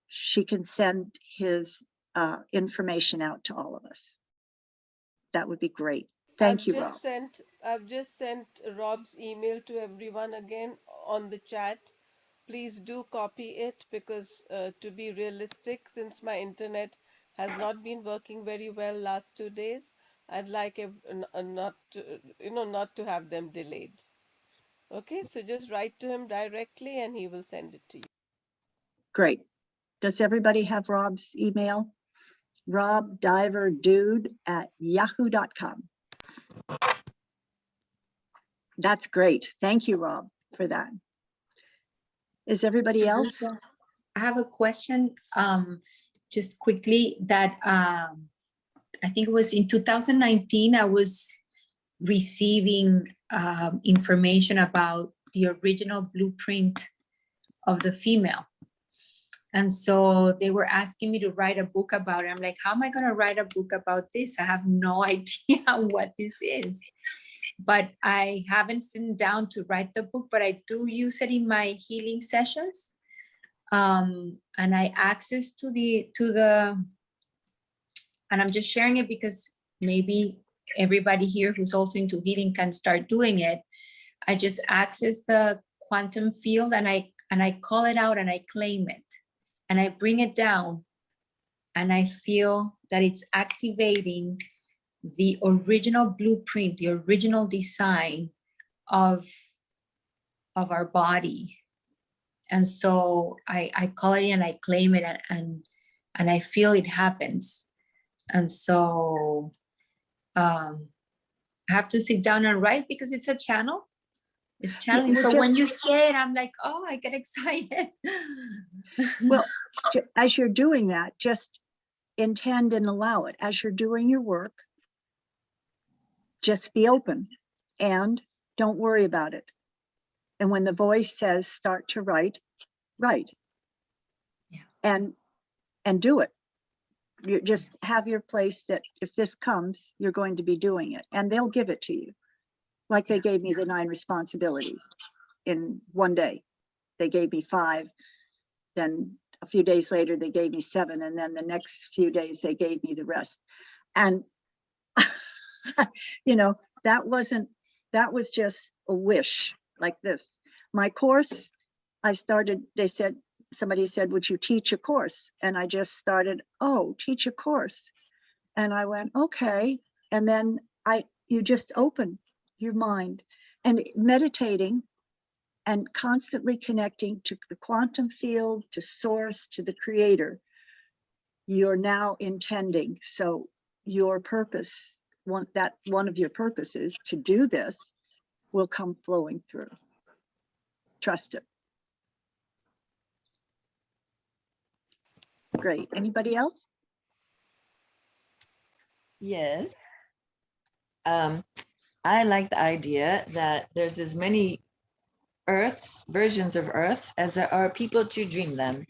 she can send his information out to all of us. That would be great. Thank you, Rob. I've just sent Rob's email to everyone again on the chat. Please do copy it, because to be realistic, since my internet has not been working very well last 2 days, I'd like not to have them delayed. Okay, so just write to him directly and he will send it to you. Great. Does everybody have Rob's email? robdiverdude@yahoo.com. That's great. Thank you, Rob, for that. Is everybody else? I have a question, just quickly, that I think it was in 2019, I was receiving information about the original blueprint of the female. And so they were asking me to write a book about it. I'm like, how am I going to write a book about this? I have no idea what this is. But I haven't sitting down to write the book, but I do use it in my healing sessions. And I access to the, and I'm just sharing it because maybe everybody here who's also into healing can start doing it. I just access the quantum field and I call it out and I claim it and I bring it down and I feel that it's activating the original blueprint, the original design of our body. And so I call it and I claim it and I feel it happens. And so I have to sit down and write because it's a channel. It's channeling. Yeah, so when you say it, I'm like, oh, I get excited. Well, as you're doing that, just intend and allow it. As you're doing your work, just be open and don't worry about it. And when the voice says start to write, write. Yeah. And do it. You just have your place that if this comes, you're going to be doing it, and they'll give it to you. Like they gave me the 9 responsibilities in one day. They gave me 5, then a few days later they gave me 7, and then the next few days they gave me the rest. And you know, that was just a wish like this. My course, somebody said, would you teach a course? And I just started, oh, teach a course. And I went, okay. And then you just open your mind and meditating and constantly connecting to the quantum field, to source, to the creator. You're now intending. So your purpose, one of your purposes to do this will come flowing through. Trust it. Great. Anybody else? Yes. I like the idea that there's as many versions of Earths, as there are people to dream them.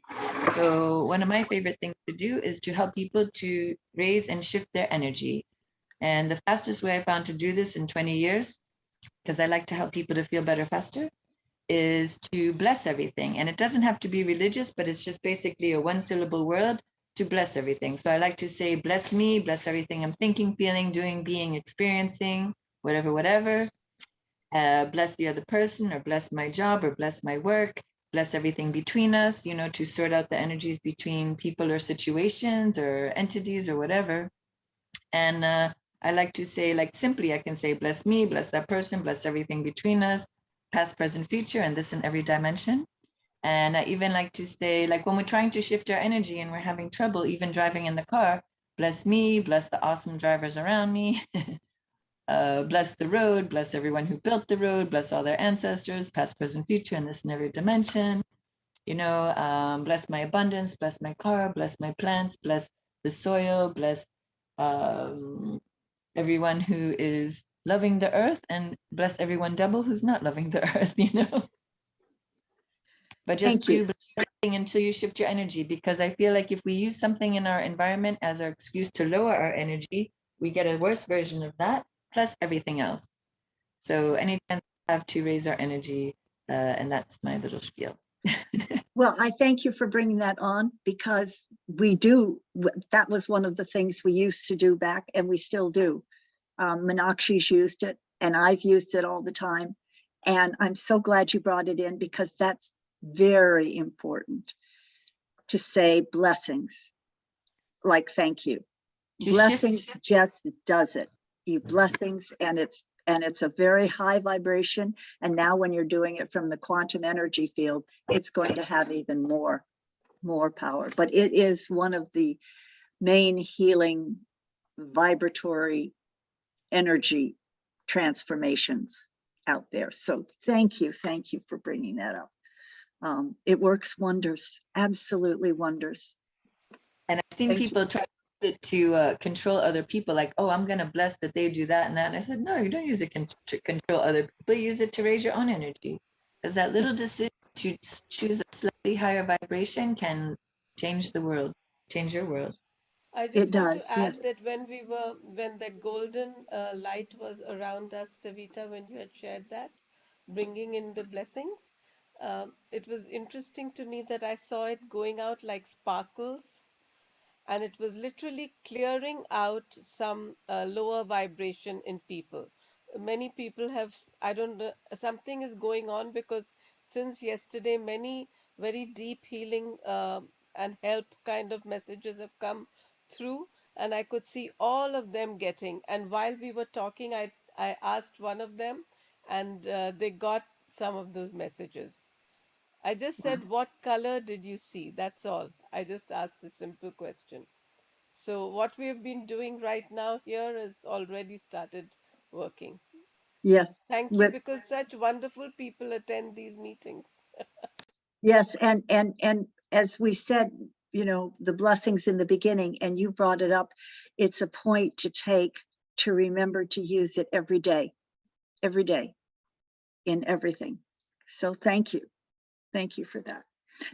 So one of my favorite things to do is to help people to raise and shift their energy. And the fastest way I found to do this in 20 years, because I like to help people to feel better faster, is to bless everything. And it doesn't have to be religious, but it's just basically a 1-syllable word to bless everything. So I like to say, bless me, bless everything I'm thinking, feeling, doing, being, experiencing, whatever. Bless the other person, or bless my job, or bless my work, bless everything between us, to sort out the energies between people or situations or entities or whatever. And I like to say, like, simply, I can say, bless me, bless that person, bless everything between us, past, present, future, and this in every dimension. And I even like to say, like, when we're trying to shift our energy and we're having trouble, even driving in the car, bless me, bless the awesome drivers around me. Bless the road, bless everyone who built the road, bless all their ancestors, past, present, future, in this and every dimension. Bless my abundance, bless my car, bless my plants, bless the soil, bless everyone who is loving the earth, and bless everyone double who's not loving the earth, But just Thank you. bless everything until you shift your energy, because I feel like if we use something in our environment as our excuse to lower our energy, we get a worse version of that, plus everything else. So anytime we have to raise our energy, and that's my little spiel. Well, I thank you for bringing that on, because that was one of the things we used to do back, and we still do. Meenakshi's used it, and I've used it all the time. And I'm so glad you brought it in, because that's very important to say blessings, like thank you. Blessings just does it. You blessings, and it's a very high vibration. And now when you're doing it from the quantum energy field, it's going to have even more power. But it is one of the main healing vibratory energy transformations out there. So thank you for bringing that up. It works wonders, absolutely wonders. And I've seen people try it to control other people, like, oh, I'm going to bless that they do that and that. And I said, no, you don't use it to control other people. Use it to raise your own energy. Because that little decision to choose a slightly higher vibration can change the world, change your world. I just want does, to add yes. that when that golden light was around us, Taveta, when you had shared that, bringing in the blessings, it was interesting to me that I saw it going out like sparkles, and it was literally clearing out some lower vibration in people. Many people have, I don't know, something is going on, because since yesterday, many very deep healing and help kind of messages have come through, and I could see all of them getting. And while we were talking, I asked one of them, and they got some of those messages. I just said, what color did you see? That's all. I just asked a simple question. So what we have been doing right now here has already started working. Yes. Thank you, because such wonderful people attend these meetings. Yes, and as we said, the blessings in the beginning, and you brought it up, it's a point to remember to use it every day in everything. So thank you for that.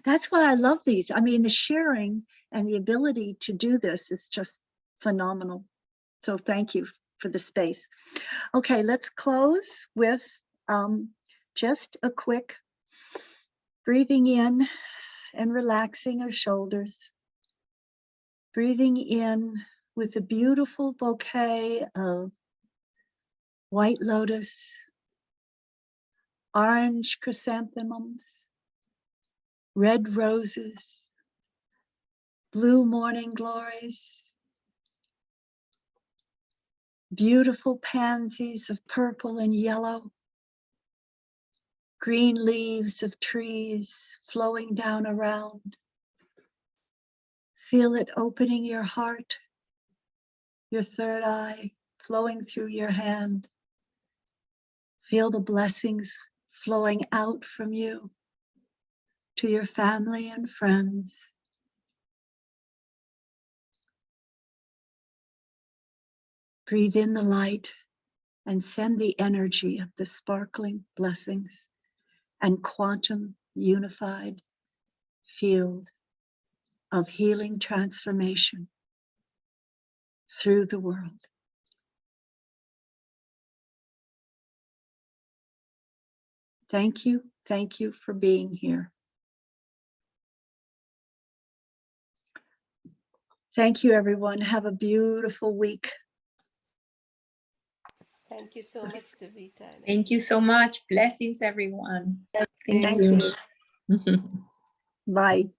That's why I love these. I mean, the sharing and the ability to do this is just phenomenal. So thank you for the space. Okay, let's close with just a quick breathing in and relaxing our shoulders. Breathing in with a beautiful bouquet of white lotus, orange chrysanthemums, red roses, blue morning glories, beautiful pansies of purple and yellow, green leaves of trees flowing down around. Feel it opening your heart, your third eye flowing through your hand. Feel the blessings flowing out from you to your family and friends. Breathe in the light and send the energy of the sparkling blessings and quantum unified field of healing transformation through the world. Thank you for being here. Thank you, everyone. Have a beautiful week. Thank you so much, Taveta. Thank you so much. Blessings, everyone. Thank Thank you. you. Bye.